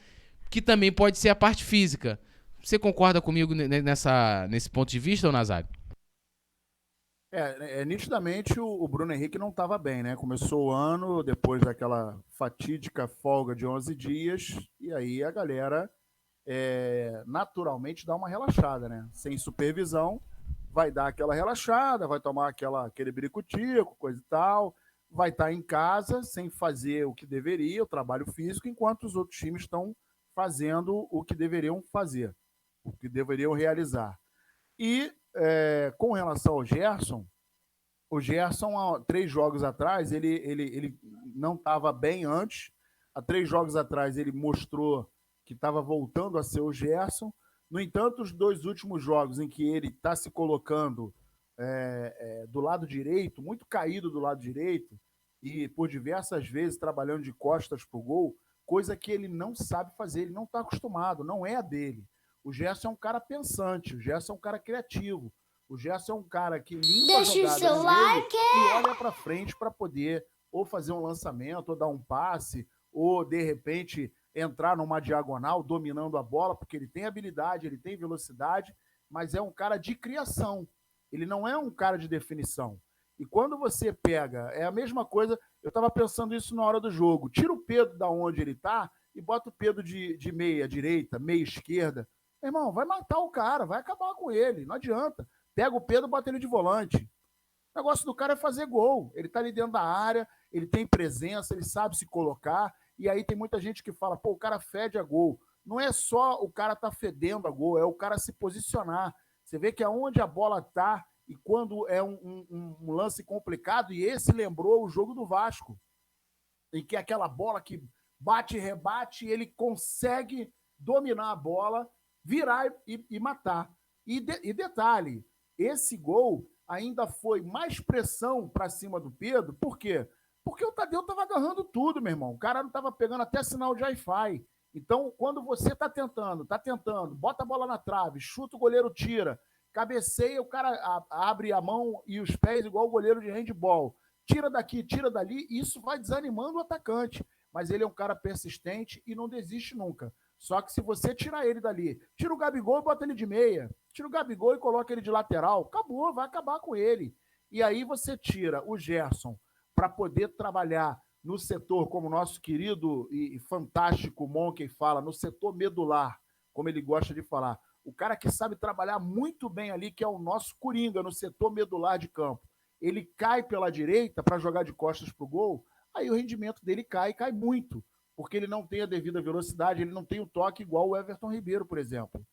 Que também pode ser a parte física. Você concorda comigo nesse ponto de vista, ou Nazário? Nitidamente o Bruno Henrique não estava bem, né? Começou o ano depois daquela fatídica folga de 11 dias e aí a galera naturalmente dá uma relaxada, né? Sem supervisão, vai dar aquela relaxada, vai tomar aquele biricutico, coisa e tal, vai estar em casa sem fazer o que deveria, o trabalho físico, enquanto os outros times estão fazendo o que deveriam fazer, o que deveriam realizar. E com relação ao Gerson, o Gerson, há 3 jogos atrás, ele não estava bem antes, há 3 jogos atrás ele mostrou que estava voltando a ser o Gerson. No entanto, os 2 últimos jogos em que ele está se colocando do lado direito, muito caído do lado direito, e por diversas vezes trabalhando de costas para o gol, coisa que ele não sabe fazer, ele não está acostumado, não é a dele. O Gerson é um cara pensante, o Gerson é um cara criativo, o Gerson é um cara que limpa a jogada no meio e olha para frente para poder ou fazer um lançamento, ou dar um passe, ou de repente entrar numa diagonal dominando a bola, porque ele tem habilidade, ele tem velocidade, mas é um cara de criação. Ele não é um cara de definição. E quando você pega, é a mesma coisa, eu estava pensando isso na hora do jogo, tira o Pedro da onde ele está e bota o Pedro de meia direita, meia esquerda. Meu irmão, vai matar o cara, vai acabar com ele, não adianta. Pega o Pedro e bota ele de volante. O negócio do cara é fazer gol. Ele está ali dentro da área, ele tem presença, ele sabe se colocar. E aí tem muita gente que fala, pô, o cara fede a gol. Não é só o cara tá fedendo a gol, é o cara se posicionar. Você vê que aonde a bola tá, e quando é um lance complicado, e esse lembrou o jogo do Vasco, em que aquela bola que bate e rebate, ele consegue dominar a bola, virar e matar. E detalhe, esse gol ainda foi mais pressão para cima do Pedro, por quê? Porque o Tadeu estava agarrando tudo, meu irmão. O cara não estava pegando até sinal de Wi-Fi. Então, quando você está tentando, bota a bola na trave, chuta, o goleiro tira, cabeceia, o cara abre a mão e os pés igual o goleiro de handball. Tira daqui, tira dali, isso vai desanimando o atacante. Mas ele é um cara persistente e não desiste nunca. Só que se você tirar ele dali, tira o Gabigol e bota ele de meia. Tira o Gabigol e coloca ele de lateral. Acabou, vai acabar com ele. E aí você tira o Gerson para poder trabalhar no setor, como o nosso querido e fantástico Monkey fala, no setor medular, como ele gosta de falar. O cara que sabe trabalhar muito bem ali, que é o nosso Coringa, no setor medular de campo. Ele cai pela direita para jogar de costas para o gol, aí o rendimento dele cai muito, porque ele não tem a devida velocidade, ele não tem o toque igual o Everton Ribeiro, por exemplo.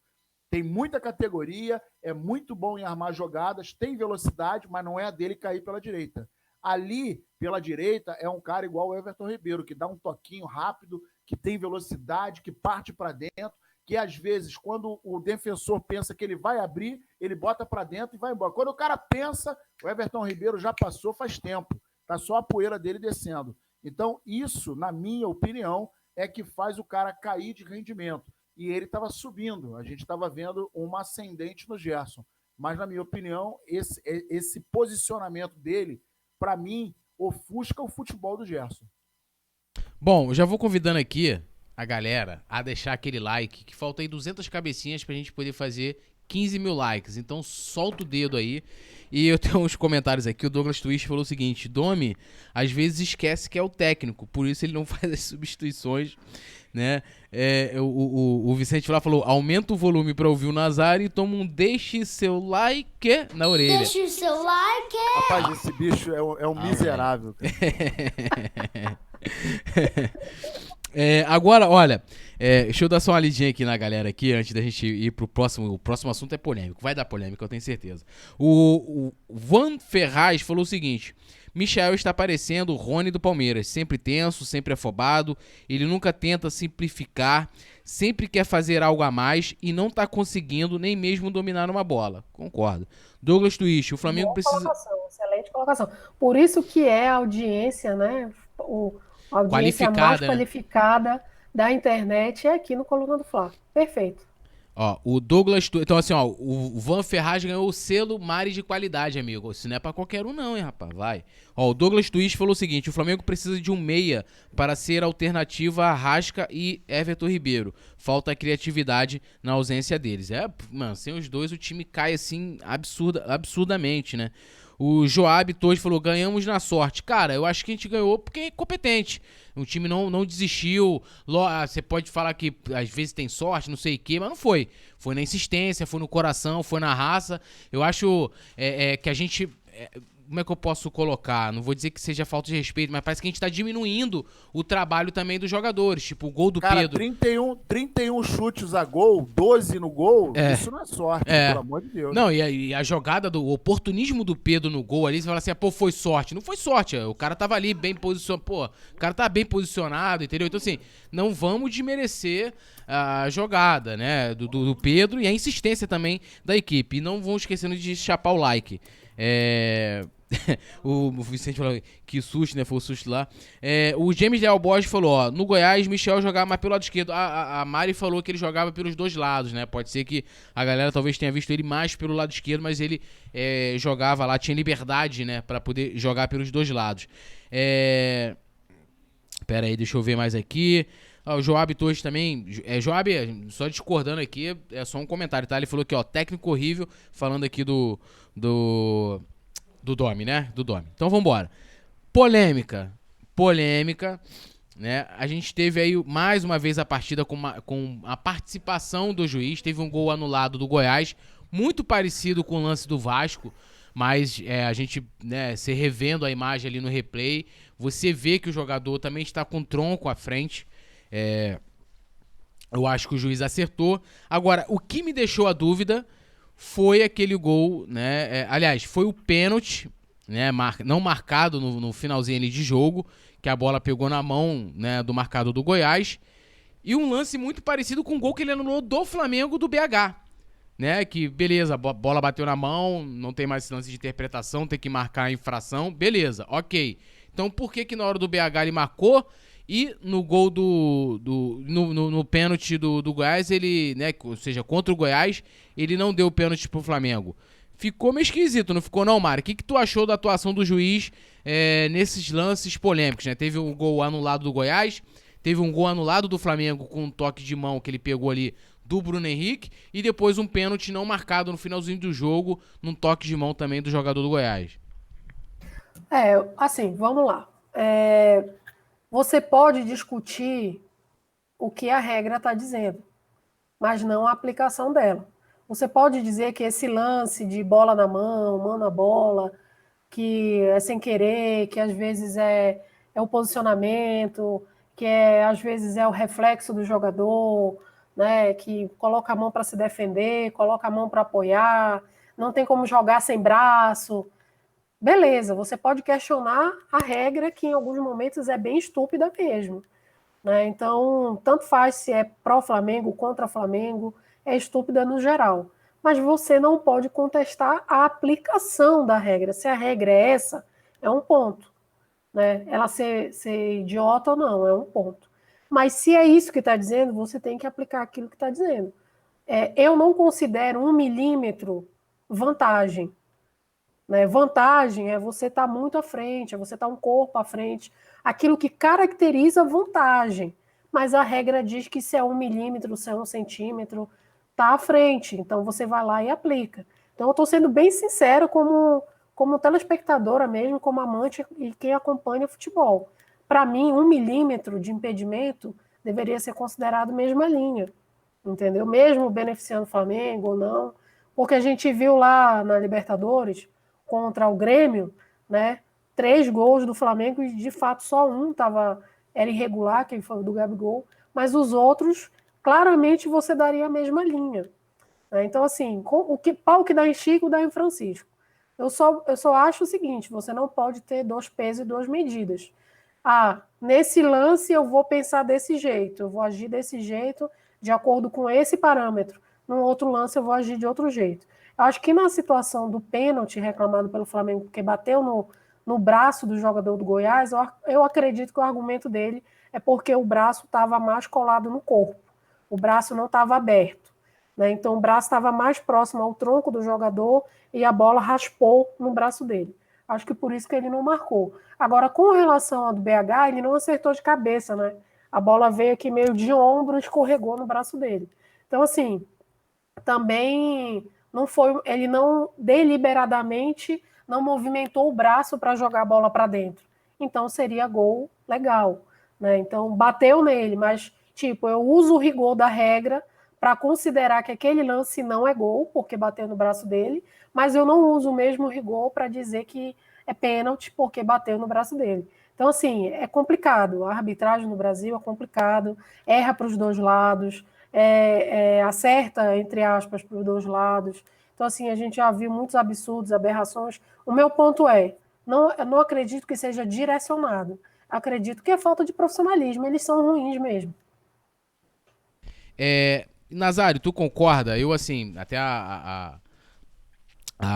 Tem muita categoria, é muito bom em armar jogadas, tem velocidade, mas não é a dele cair pela direita. Ali, pela direita, é um cara igual o Everton Ribeiro, que dá um toquinho rápido, que tem velocidade, que parte para dentro, que às vezes, quando o defensor pensa que ele vai abrir, ele bota para dentro e vai embora. Quando o cara pensa, o Everton Ribeiro já passou faz tempo, tá só a poeira dele descendo. Então, isso, na minha opinião, é que faz o cara cair de rendimento. E ele estava subindo, a gente estava vendo uma ascendente no Gerson. Mas, na minha opinião, esse posicionamento dele, para mim, ofusca o futebol do Gerson. Bom, eu já vou convidando aqui a galera a deixar aquele like, que falta aí 200 cabecinhas pra gente poder fazer 15 mil likes. Então solta o dedo aí. E eu tenho uns comentários aqui. O Douglas Twist falou o seguinte: Domi, às vezes esquece que é o técnico, por isso ele não faz as substituições, né? O Vicente lá falou: aumenta o volume pra ouvir o Nazário e toma um deixe seu like na orelha. Deixe o seu like. Rapaz, esse bicho é um miserável. Agora, olha, deixa eu dar só uma lidinha aqui na galera aqui, antes da gente ir pro próximo. O próximo assunto é polêmico, vai dar polêmica, eu tenho certeza. O Van Ferraz falou o seguinte: Michael está parecendo o Rony do Palmeiras, sempre tenso, sempre afobado, ele nunca tenta simplificar, sempre quer fazer algo a mais e não tá conseguindo nem mesmo dominar uma bola. Concordo. Douglas Twist, o Flamengo precisa... Excelente colocação. Por isso que é a audiência, né? A audiência mais qualificada da internet é aqui no Coluna do Fla. Perfeito. Ó, o Douglas... Então, assim, ó, o Van Ferraz ganhou o selo Mari de qualidade, amigo. Isso não é pra qualquer um, não, hein, rapaz? Vai. Ó, o Douglas Twist falou o seguinte: o Flamengo precisa de um meia para ser alternativa a Rasca e Everton Ribeiro. Falta criatividade na ausência deles. Mano, sem os dois o time cai, assim, absurdamente, né? O Joab Torres falou: ganhamos na sorte. Cara, eu acho que a gente ganhou porque é competente. O time não desistiu. Você pode falar que às vezes tem sorte, não sei o quê, mas não foi. Foi na insistência, foi no coração, foi na raça. Eu acho que a gente... como é que eu posso colocar? Não vou dizer que seja falta de respeito, mas parece que a gente tá diminuindo o trabalho também dos jogadores. Tipo, o gol do Pedro. 31 chutes a gol, 12 no gol, isso não é sorte, pelo amor de Deus. Não, e a jogada do oportunismo do Pedro no gol ali, você fala assim, pô, foi sorte. Não foi sorte, o cara tava ali bem posicionado, pô, o cara tá bem posicionado, entendeu? Então, assim, não vamos desmerecer a jogada, né, do Pedro e a insistência também da equipe. E não vão esquecendo de chapar o like. O Vicente falou que susto, né? Foi o susto lá. O James Leal Borges falou: ó, no Goiás, Michel jogava mais pelo lado esquerdo. A Mari falou que ele jogava pelos dois lados, né? Pode ser que a galera talvez tenha visto ele mais pelo lado esquerdo, mas ele jogava lá, tinha liberdade, né? Pra poder jogar pelos dois lados. Pera aí, deixa eu ver mais aqui. O Joab Torres também. Joab, só discordando aqui, é só um comentário, tá? Ele falou que, ó, técnico horrível, falando aqui do Domi, né? Do Domi. Então vambora. Polêmica, né? A gente teve aí mais uma vez a partida com a participação do juiz. Teve um gol anulado do Goiás, muito parecido com o lance do Vasco, mas a gente, né, se revendo a imagem ali no replay, você vê que o jogador também está com o tronco à frente. Eu acho que o juiz acertou. Agora, o que me deixou a dúvida foi aquele gol, né? Aliás, foi o pênalti, né? Não marcado no finalzinho ali de jogo, que a bola pegou na mão, né, do marcador do Goiás. E um lance muito parecido com o gol que ele anulou do Flamengo do BH, né? Que, beleza, a bola bateu na mão, não tem mais esse lance de interpretação, tem que marcar a infração, beleza, ok. Então por que na hora do BH ele marcou e no gol no pênalti do Goiás, ele, né, ou seja, contra o Goiás, ele não deu o pênalti pro Flamengo? Ficou meio esquisito, não ficou não, Mari? O que tu achou da atuação do juiz nesses lances polêmicos, né? Teve um gol anulado do Goiás, teve um gol anulado do Flamengo com um toque de mão que ele pegou ali do Bruno Henrique e depois um pênalti não marcado no finalzinho do jogo, num toque de mão também do jogador do Goiás. Assim, vamos lá. Você pode discutir o que a regra está dizendo, mas não a aplicação dela. Você pode dizer que esse lance de bola na mão na bola, que é sem querer, que às vezes é o posicionamento, que às vezes é o reflexo do jogador, né, que coloca a mão para se defender, coloca a mão para apoiar, não tem como jogar sem braço. Beleza, você pode questionar a regra, que em alguns momentos é bem estúpida mesmo. Né? Então, tanto faz se é pró-Flamengo, contra Flamengo, é estúpida no geral. Mas você não pode contestar a aplicação da regra. Se a regra é essa, é um ponto. Né? Ela ser idiota ou não, é um ponto. Mas se é isso que está dizendo, você tem que aplicar aquilo que está dizendo. Eu não considero 1 milímetro vantagem. Né? Vantagem é você estar muito à frente, é você estar um corpo à frente, aquilo que caracteriza vantagem. Mas a regra diz que se é 1 milímetro, se é 1 centímetro, está à frente. Então você vai lá e aplica. Então eu estou sendo bem sincero como telespectadora mesmo, como amante e quem acompanha futebol. Para mim, 1 milímetro de impedimento deveria ser considerado mesma linha. Entendeu? Mesmo beneficiando o Flamengo ou não. Porque a gente viu lá na Libertadores, contra o Grêmio, né, 3 gols do Flamengo e de fato só um era irregular, que foi o do Gabigol, mas os outros, claramente você daria a mesma linha. Né? Então, assim, pau que dá em Chico, dá em Francisco. Eu só acho o seguinte, você não pode ter 2 pesos e 2 medidas. Nesse lance eu vou pensar desse jeito, eu vou agir desse jeito, de acordo com esse parâmetro. No outro lance eu vou agir de outro jeito. Eu acho que na situação do pênalti reclamado pelo Flamengo, porque bateu no braço do jogador do Goiás, eu acredito que o argumento dele é porque o braço estava mais colado no corpo. O braço não estava aberto. Né? Então o braço estava mais próximo ao tronco do jogador e a bola raspou no braço dele. Acho que por isso que ele não marcou. Agora, com relação ao do BH, ele não acertou de cabeça, né? A bola veio aqui meio de ombro e escorregou no braço dele. Então, assim, também não foi, ele não deliberadamente não movimentou o braço para jogar a bola para dentro. Então seria gol legal, né? Então bateu nele, mas tipo, eu uso o rigor da regra para considerar que aquele lance não é gol, porque bateu no braço dele, mas eu não uso o mesmo rigor para dizer que é pênalti porque bateu no braço dele. Então, assim, é complicado. A arbitragem no Brasil é complicado, erra para os dois lados, acerta, entre aspas, para os dois lados. Então, assim, a gente já viu muitos absurdos, aberrações. O meu ponto eu não acredito que seja direcionado. Acredito que é falta de profissionalismo. Eles são ruins mesmo. Nazário, tu concorda? Eu, assim, até a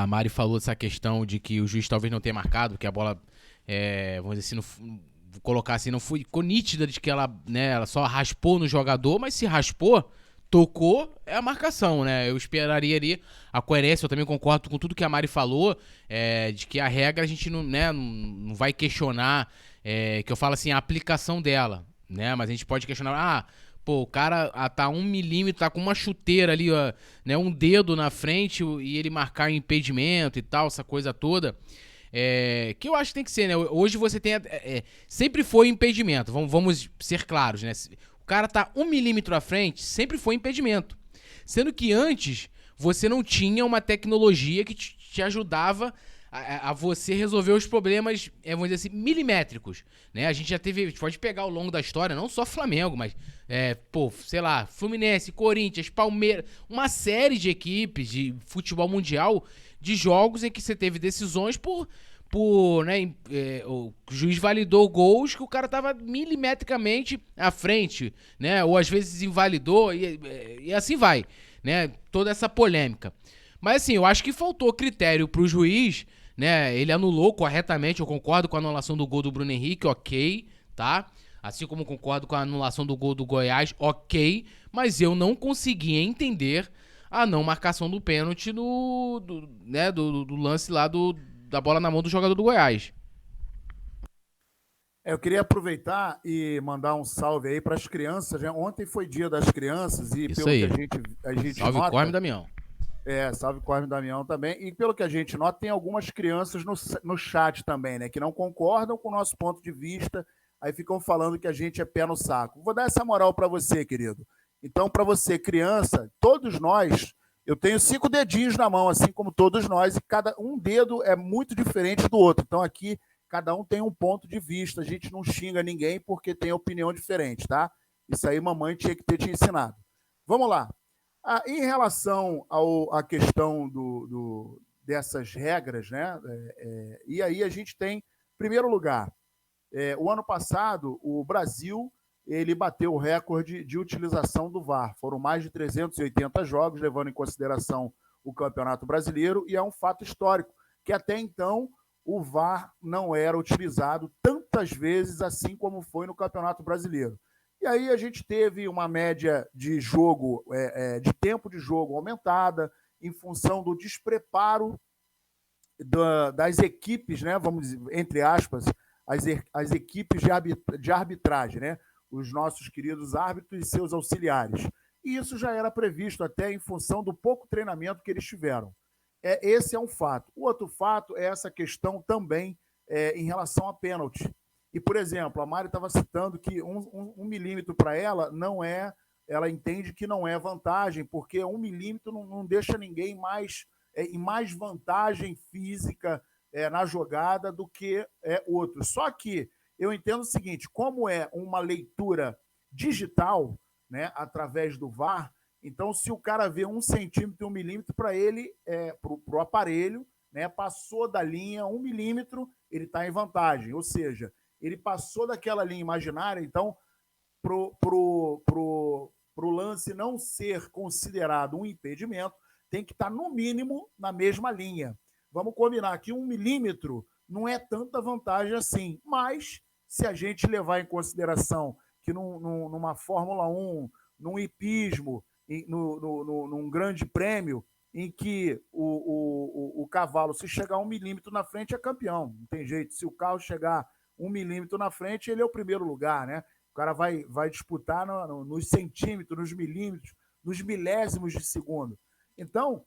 Mari falou dessa questão de que o juiz talvez não tenha marcado, que a bola, vamos dizer assim, vou colocar assim, não ficou nítida de que ela só raspou no jogador, mas se raspou, tocou, é a marcação, né? Eu esperaria ali a coerência, eu também concordo com tudo que a Mari falou, de que a regra a gente não vai questionar, que eu falo assim, a aplicação dela, né? Mas a gente pode questionar, o cara tá 1 milímetro, tá com uma chuteira ali, ó, né, um dedo na frente e ele marcar impedimento e tal, essa coisa toda. Que eu acho que tem que ser, né? Hoje você tem... sempre foi impedimento, vamos ser claros, né? O cara tá 1 milímetro à frente, sempre foi impedimento. Sendo que antes você não tinha uma tecnologia que te ajudava a você resolver os problemas, vamos dizer assim, milimétricos, né? A gente pode pegar ao longo da história, não só Flamengo, mas, sei lá, Fluminense, Corinthians, Palmeiras, uma série de equipes de futebol mundial, de jogos em que você teve decisões o juiz validou gols que o cara tava milimetricamente à frente, né? Ou às vezes invalidou e assim vai, né? Toda essa polêmica. Mas assim, eu acho que faltou critério pro juiz, né? Ele anulou corretamente, eu concordo com a anulação do gol do Bruno Henrique, ok, tá? Assim como concordo com a anulação do gol do Goiás, ok, mas eu não consegui entender a não marcação do pênalti do lance lá da bola na mão do jogador do Goiás. Eu queria aproveitar e mandar um salve aí para as crianças, né? Ontem foi dia das crianças e Isso pelo aí. que a gente Salve nota... Corme, Damião. Salve Cosme e Damião também. E pelo que a gente nota, tem algumas crianças no chat também, né? Que não concordam com o nosso ponto de vista, aí ficam falando que a gente é pé no saco. Vou dar essa moral para você, querido. Então, para você, criança, todos nós, eu tenho 5 dedinhos na mão, assim como todos nós, e cada um dedo é muito diferente do outro. Então, aqui, cada um tem um ponto de vista. A gente não xinga ninguém porque tem opinião diferente, tá? Isso aí mamãe tinha que ter te ensinado. Vamos lá. Em relação à questão dessas regras, né? E aí a gente tem, em primeiro lugar, o ano passado, o Brasil ele bateu o recorde de utilização do VAR. Foram mais de 380 jogos, levando em consideração o Campeonato Brasileiro, e é um fato histórico, que até então o VAR não era utilizado tantas vezes assim como foi no Campeonato Brasileiro. E aí a gente teve uma média de jogo, de tempo de jogo aumentada, em função do despreparo das equipes, né? Vamos dizer, entre aspas, as equipes de arbitragem, né? Os nossos queridos árbitros e seus auxiliares. E isso já era previsto até em função do pouco treinamento que eles tiveram. Esse é um fato. O outro fato é essa questão também em relação a pênalti. E, por exemplo, a Mari estava citando que um milímetro para ela não é, ela entende que não é vantagem, porque 1 milímetro não deixa ninguém em mais vantagem física na jogada do que outro. Só que eu entendo o seguinte, como é uma leitura digital, né, através do VAR, então se o cara vê 1 centímetro e 1 milímetro, para ele, para o aparelho, né, passou da linha 1 milímetro, ele está em vantagem, ou seja, ele passou daquela linha imaginária, então, pro lance não ser considerado um impedimento, tem que estar, no mínimo, na mesma linha. Vamos combinar que 1 milímetro não é tanta vantagem assim, mas se a gente levar em consideração que numa Fórmula 1, num hipismo, num grande prêmio, em que o cavalo, se chegar 1 milímetro na frente, é campeão. Não tem jeito. Se o carro chegar 1 milímetro na frente, ele é o primeiro lugar, né? O cara vai disputar nos centímetros, nos milímetros, nos milésimos de segundo. Então,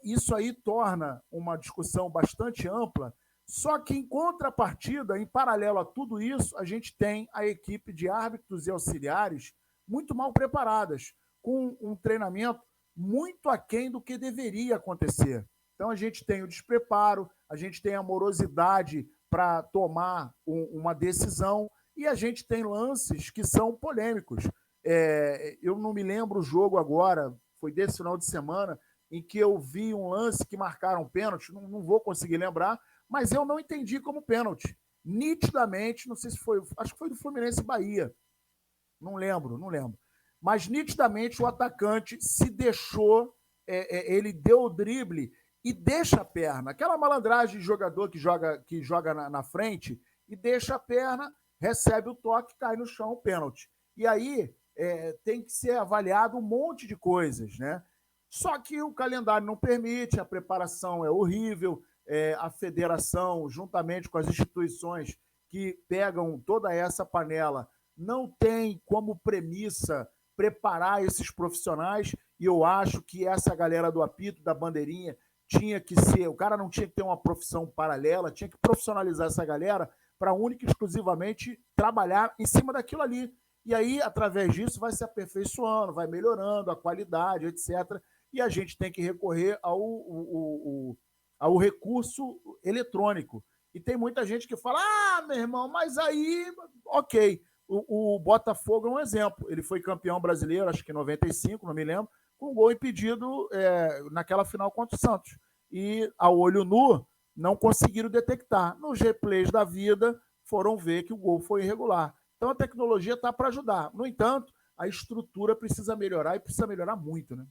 isso aí torna uma discussão bastante ampla, só que em contrapartida, em paralelo a tudo isso, a gente tem a equipe de árbitros e auxiliares muito mal preparadas, com um treinamento muito aquém do que deveria acontecer. Então, a gente tem o despreparo, a gente tem a morosidade para tomar uma decisão, e a gente tem lances que são polêmicos. Eu não me lembro o jogo agora, foi desse final de semana, em que eu vi um lance que marcaram pênalti, não vou conseguir lembrar, mas eu não entendi como pênalti. Nitidamente, não sei se foi, acho que foi do Fluminense Bahia, não lembro. Mas nitidamente o atacante se deixou, ele deu o drible e deixa a perna. Aquela malandragem de jogador que joga na frente e deixa a perna, recebe o toque, cai no chão, pênalti. E aí tem que ser avaliado um monte de coisas, né? Só que o calendário não permite, a preparação é horrível, a federação, juntamente com as instituições que pegam toda essa panela, não tem como premissa preparar esses profissionais, e eu acho que essa galera do apito, da bandeirinha, tinha que ser, o cara não tinha que ter uma profissão paralela, tinha que profissionalizar essa galera para única e exclusivamente trabalhar em cima daquilo ali. E aí, através disso, vai se aperfeiçoando, vai melhorando a qualidade, etc. E a gente tem que recorrer ao recurso eletrônico. E tem muita gente que fala, meu irmão, mas aí, ok. O Botafogo é um exemplo. Ele foi campeão brasileiro, acho que em 95, não me lembro, com um gol impedido naquela final contra o Santos. E, a olho nu, não conseguiram detectar. Nos replays da vida, foram ver que o gol foi irregular. Então, a tecnologia está para ajudar. No entanto, a estrutura precisa melhorar, e precisa melhorar muito, né?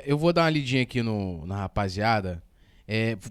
Eu vou dar uma lidinha aqui na rapaziada,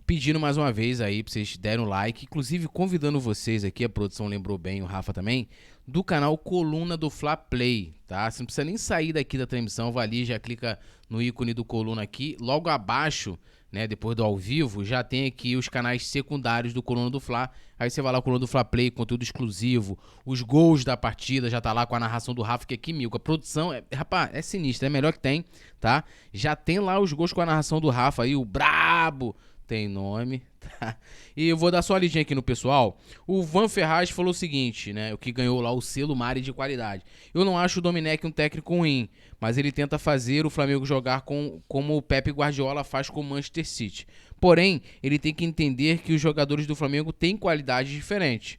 pedindo mais uma vez aí pra vocês derem um like, inclusive convidando vocês aqui, a produção lembrou bem, o Rafa também, do canal Coluna do Fla Play, tá? Você não precisa nem sair daqui da transmissão, vai ali, já clica no ícone do Coluna aqui, logo abaixo né, depois do ao vivo, já tem aqui os canais secundários do Coluna do Fla. Aí você vai lá, Coluna do Fla Play, conteúdo exclusivo, os gols da partida, já tá lá com a narração do Rafa, que é químico. A produção, rapaz, é sinistra, é melhor que tem, tá? Já tem lá os gols com a narração do Rafa aí, o brabo, tem nome, tá? E eu vou dar só uma lidinha aqui no pessoal. O Van Ferraz falou o seguinte, né, o que ganhou lá o selo Mari de qualidade. Eu não acho o Domenech um técnico ruim, mas ele tenta fazer o Flamengo jogar como o Pepe Guardiola faz com o Manchester City. Porém, ele tem que entender que os jogadores do Flamengo têm qualidades diferentes.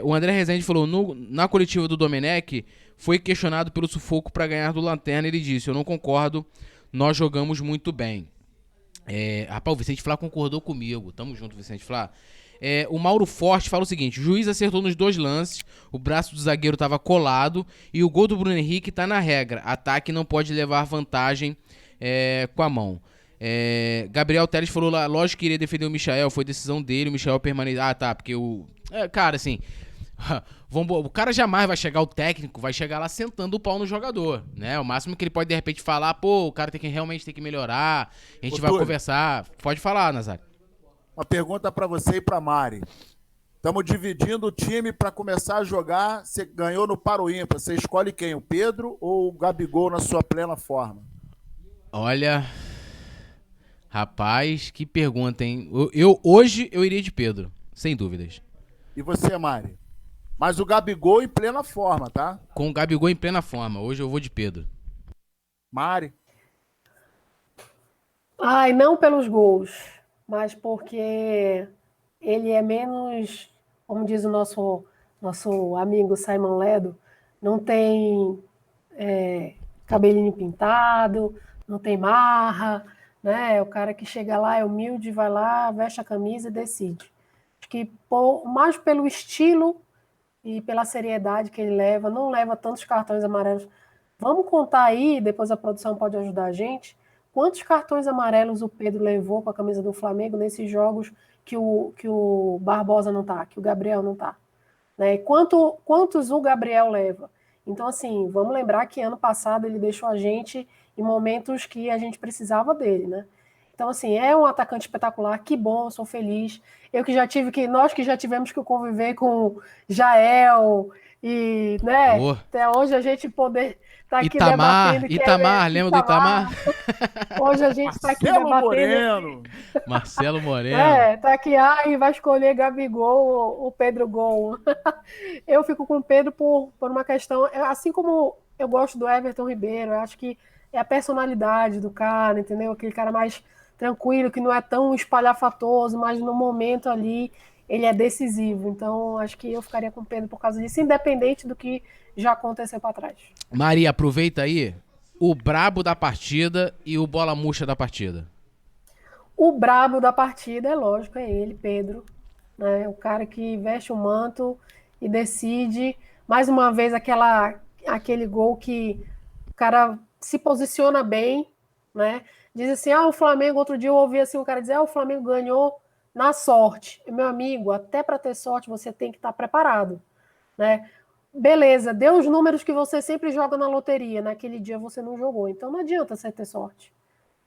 O André Rezende falou, na coletiva do Domenech, foi questionado pelo sufoco para ganhar do Lanterna. Ele disse, eu não concordo, nós jogamos muito bem. Rapaz, o Vicente Flá concordou comigo. Tamo junto, Vicente Flá. O Mauro Forte fala o seguinte, o juiz acertou nos 2 lances, o braço do zagueiro estava colado e o gol do Bruno Henrique tá na regra. Ataque não pode levar vantagem com a mão. Gabriel Teles falou lá, lógico que iria defender o Michael, foi decisão dele, o Michael permaneceu. Ah, tá, porque cara, assim, o cara jamais vai chegar, o técnico vai chegar lá sentando o pau no jogador, né? O máximo que ele pode de repente falar, pô, o cara realmente tem que melhorar, a gente vai conversar. Pode falar, Nazário. Uma pergunta para você e para Mari. Estamos dividindo o time para começar a jogar. Você ganhou no Paro Ímpar. Você escolhe quem? O Pedro ou o Gabigol na sua plena forma? Olha, rapaz, que pergunta, hein? Hoje eu iria de Pedro, sem dúvidas. E você, Mari? Mas o Gabigol em plena forma, tá? Com o Gabigol em plena forma. Hoje eu vou de Pedro. Mari? Ai, não pelos gols, mas porque ele é menos, como diz o nosso amigo Simon Ledo, não tem cabelinho pintado, não tem marra, né? É o cara que chega lá, é humilde, vai lá, veste a camisa e decide. Acho que mais pelo estilo e pela seriedade que ele leva, não leva tantos cartões amarelos. Vamos contar aí, depois a produção pode ajudar a gente, quantos cartões amarelos o Pedro levou com a camisa do Flamengo nesses jogos que o Barbosa não tá, que o Gabriel não tá, né? Quantos o Gabriel leva? Então, assim, vamos lembrar que ano passado ele deixou a gente em momentos que a gente precisava dele, né? Então, assim, é um atacante espetacular, que bom, eu sou feliz. Nós que já tivemos que conviver com Jael e, né, até hoje a gente poder estar aqui debatendo. Itamar, lembra do Itamar? Hoje a gente está aqui debatendo. Marcelo Moreno. Tá aqui, vai escolher Gabigol ou Pedro Gol. Eu fico com o Pedro por uma questão, assim como eu gosto do Everton Ribeiro, eu acho que é a personalidade do cara, entendeu? Aquele cara mais tranquilo, que não é tão espalhafatoso, mas no momento ali ele é decisivo. Então, acho que eu ficaria com o Pedro por causa disso, independente do que já aconteceu para trás. Maria, aproveita aí o brabo da partida e o bola murcha da partida. O brabo da partida, é lógico, é ele, Pedro, né? O cara que veste o manto e decide, mais uma vez, aquele gol que o cara se posiciona bem, né? Diz assim, o Flamengo, outro dia eu ouvi assim, o cara dizer, o Flamengo ganhou na sorte. Meu amigo, até para ter sorte você tem que estar preparado, né? Beleza, deu os números que você sempre joga na loteria, naquele dia você não jogou, então não adianta você ter sorte,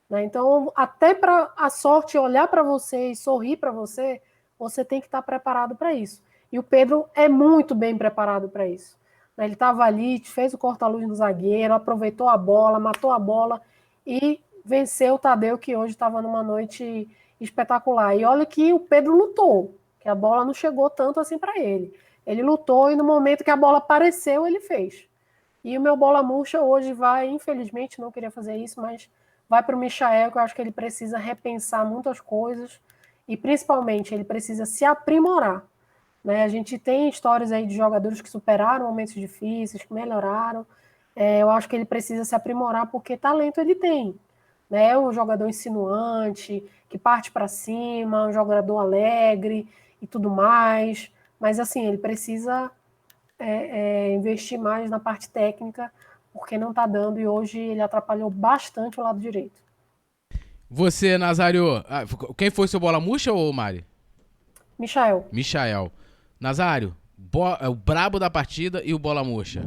né? Então, até para a sorte olhar para você e sorrir para você, você tem que estar preparado para isso. E o Pedro é muito bem preparado para isso, né? Ele estava ali, fez o corta-luz no zagueiro, aproveitou a bola, matou a bola e venceu o Tadeu, que hoje estava numa noite espetacular. E olha que o Pedro lutou, que a bola não chegou tanto assim para ele. Ele lutou e no momento que a bola apareceu, ele fez. E o meu bola murcha hoje vai, infelizmente, não queria fazer isso, mas vai para o Michael, que eu acho que ele precisa repensar muitas coisas e, principalmente, ele precisa se aprimorar, né? A gente tem histórias aí de jogadores que superaram momentos difíceis, que melhoraram. Eu acho que ele precisa se aprimorar porque talento ele tem, né? É um jogador insinuante, que parte para cima, um jogador alegre e tudo mais. Mas, assim, ele precisa investir mais na parte técnica, porque não está dando, e hoje ele atrapalhou bastante o lado direito. Você, Nazário, quem foi seu bola murcha ou Mari? Michael. Nazário, o brabo da partida e o bola murcha.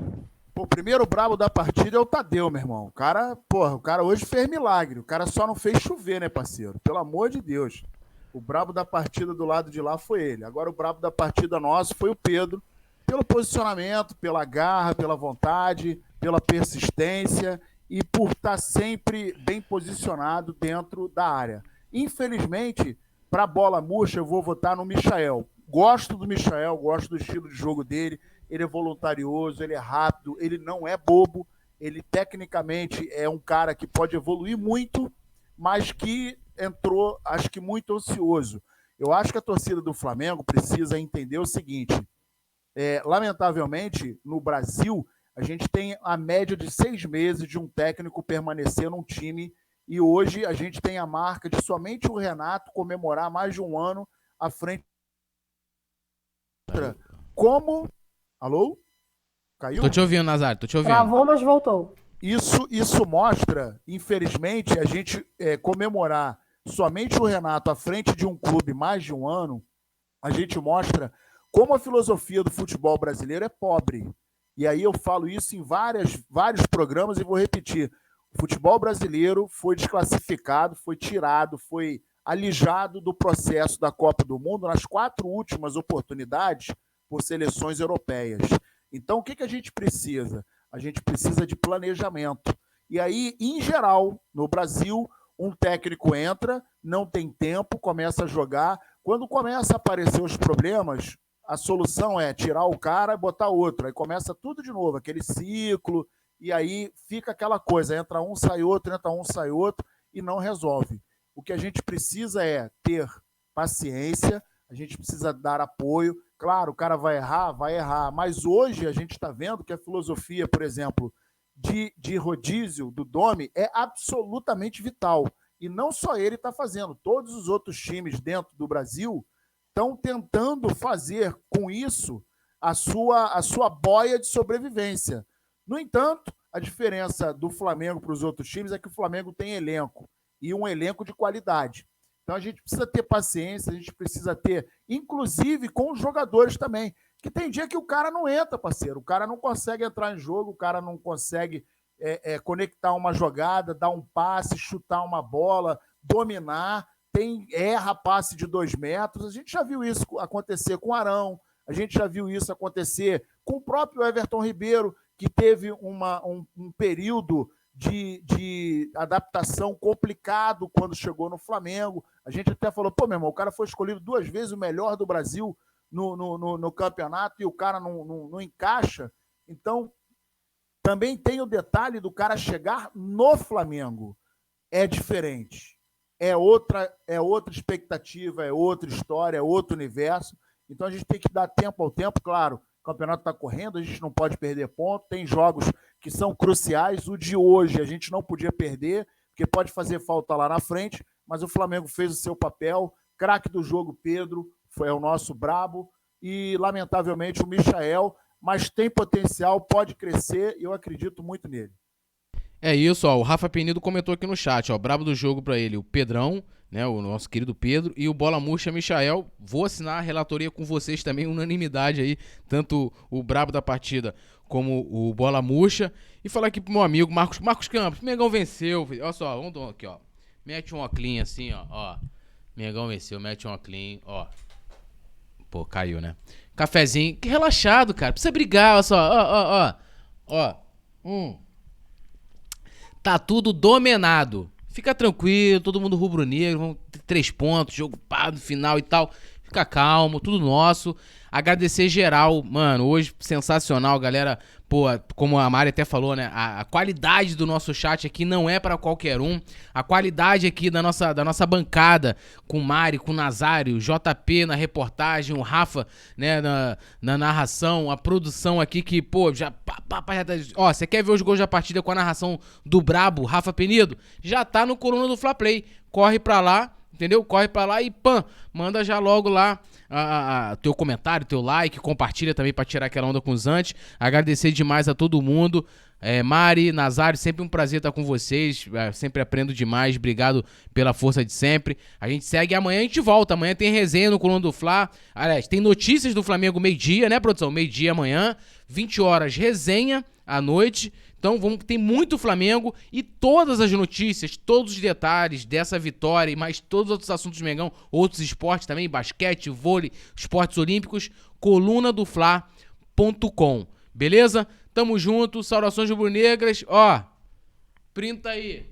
Pô, o primeiro brabo da partida é o Tadeu, meu irmão. O cara hoje fez milagre. O cara só não fez chover, né, parceiro? Pelo amor de Deus. O brabo da partida do lado de lá foi ele. Agora o brabo da partida nosso foi o Pedro. Pelo posicionamento, pela garra, pela vontade, pela persistência e por estar sempre bem posicionado dentro da área. Infelizmente, para a bola murcha, eu vou votar no Michael. Gosto do Michael, gosto do estilo de jogo dele. Ele é voluntarioso, ele é rápido, ele não é bobo, ele tecnicamente é um cara que pode evoluir muito, mas que entrou, acho que muito ansioso. Eu acho que a torcida do Flamengo precisa entender o seguinte, lamentavelmente, no Brasil, a gente tem a média de 6 meses de um técnico permanecer num time e hoje a gente tem a marca de somente o Renato comemorar mais de um ano à frente. Como... Alô? Caiu? Tô te ouvindo, Nazário, tô te ouvindo. Travou, mas voltou. Isso mostra, infelizmente, a gente comemorar somente o Renato à frente de um clube mais de um ano, a gente mostra como a filosofia do futebol brasileiro é pobre. E aí eu falo isso em vários programas e vou repetir. O futebol brasileiro foi desclassificado, foi tirado, foi alijado do processo da Copa do Mundo nas 4 últimas oportunidades por seleções europeias. Então, o que a gente precisa? A gente precisa de planejamento. E aí, em geral, no Brasil, um técnico entra, não tem tempo, começa a jogar. Quando começa a aparecer os problemas, a solução é tirar o cara e botar outro. Aí começa tudo de novo, aquele ciclo, e aí fica aquela coisa, entra um, sai outro, e não resolve. O que a gente precisa é ter paciência, a gente precisa dar apoio. Claro, o cara vai errar, mas hoje a gente está vendo que a filosofia, por exemplo, de rodízio do Domi é absolutamente vital. E não só ele está fazendo, todos os outros times dentro do Brasil estão tentando fazer com isso a sua boia de sobrevivência. No entanto, a diferença do Flamengo para os outros times é que o Flamengo tem elenco, e um elenco de qualidade. Então a gente precisa ter paciência, a gente precisa ter, inclusive com os jogadores também, que tem dia que o cara não entra, parceiro, o cara não consegue entrar em jogo, o cara não consegue conectar uma jogada, dar um passe, chutar uma bola, dominar, erra passe de 2 metros. A gente já viu isso acontecer com o Arão, a gente já viu isso acontecer com o próprio Everton Ribeiro, que teve um período de adaptação complicado quando chegou no Flamengo. A gente até falou, pô, meu irmão, o cara foi escolhido 2 vezes o melhor do Brasil no campeonato e o cara não encaixa. Então, também tem o detalhe do cara chegar no Flamengo. É diferente. É outra expectativa, é outra história, é outro universo. Então, a gente tem que dar tempo ao tempo, claro. O campeonato está correndo, a gente não pode perder ponto. Tem jogos que são cruciais. O de hoje a gente não podia perder, porque pode fazer falta lá na frente, mas o Flamengo fez o seu papel. Craque do jogo, Pedro, é o nosso brabo. E, lamentavelmente, o Michael, mas tem potencial, pode crescer e eu acredito muito nele. É isso, ó. O Rafa Penido comentou aqui no chat, ó. Brabo do jogo pra ele, o Pedrão, né? O nosso querido Pedro. E o Bola Murcha, Michael. Vou assinar a relatoria com vocês também, unanimidade aí. Tanto o brabo da partida como o Bola Murcha. E falar aqui pro meu amigo Marcos Campos. Mengão venceu. Olha só, vamos dar aqui, ó. Mete um óculinho assim, ó. Mengão venceu, mete um óculinho, ó. Pô, caiu, né? Cafezinho. Que relaxado, cara. Precisa brigar, olha só. Ó. Tá tudo dominado. Fica tranquilo, todo mundo rubro-negro, vamos ter 3 pontos, jogo pá no final e tal. Fica calmo, tudo nosso. Agradecer geral, mano, hoje sensacional, galera. Pô, como a Mari até falou, né? A qualidade do nosso chat aqui não é pra qualquer um. A qualidade aqui da nossa bancada, com o Mari, com o Nazário, o JP na reportagem, o Rafa, né, na narração, a produção aqui que, pô, já... Ó, você quer ver os gols da partida com a narração do brabo, Rafa Penido? Já tá no Coluna do Fla Play. Corre pra lá. Entendeu? Corre pra lá e manda já logo lá teu comentário, teu like, compartilha também pra tirar aquela onda com os antes. Agradecer demais a todo mundo. Mari, Nazário, sempre um prazer estar com vocês. Sempre aprendo demais. Obrigado pela força de sempre. A gente segue amanhã, a gente volta. Amanhã tem resenha no Coluna do Fla. Aliás, tem notícias do Flamengo meio-dia, né, produção? Meio-dia amanhã. 20 horas, resenha à noite. Então tem muito Flamengo e todas as notícias, todos os detalhes dessa vitória e mais todos os outros assuntos do Mengão, outros esportes também, basquete, vôlei, esportes olímpicos, colunadofla.com. Beleza? Tamo junto, saudações rubro-negras. Ó, printa aí.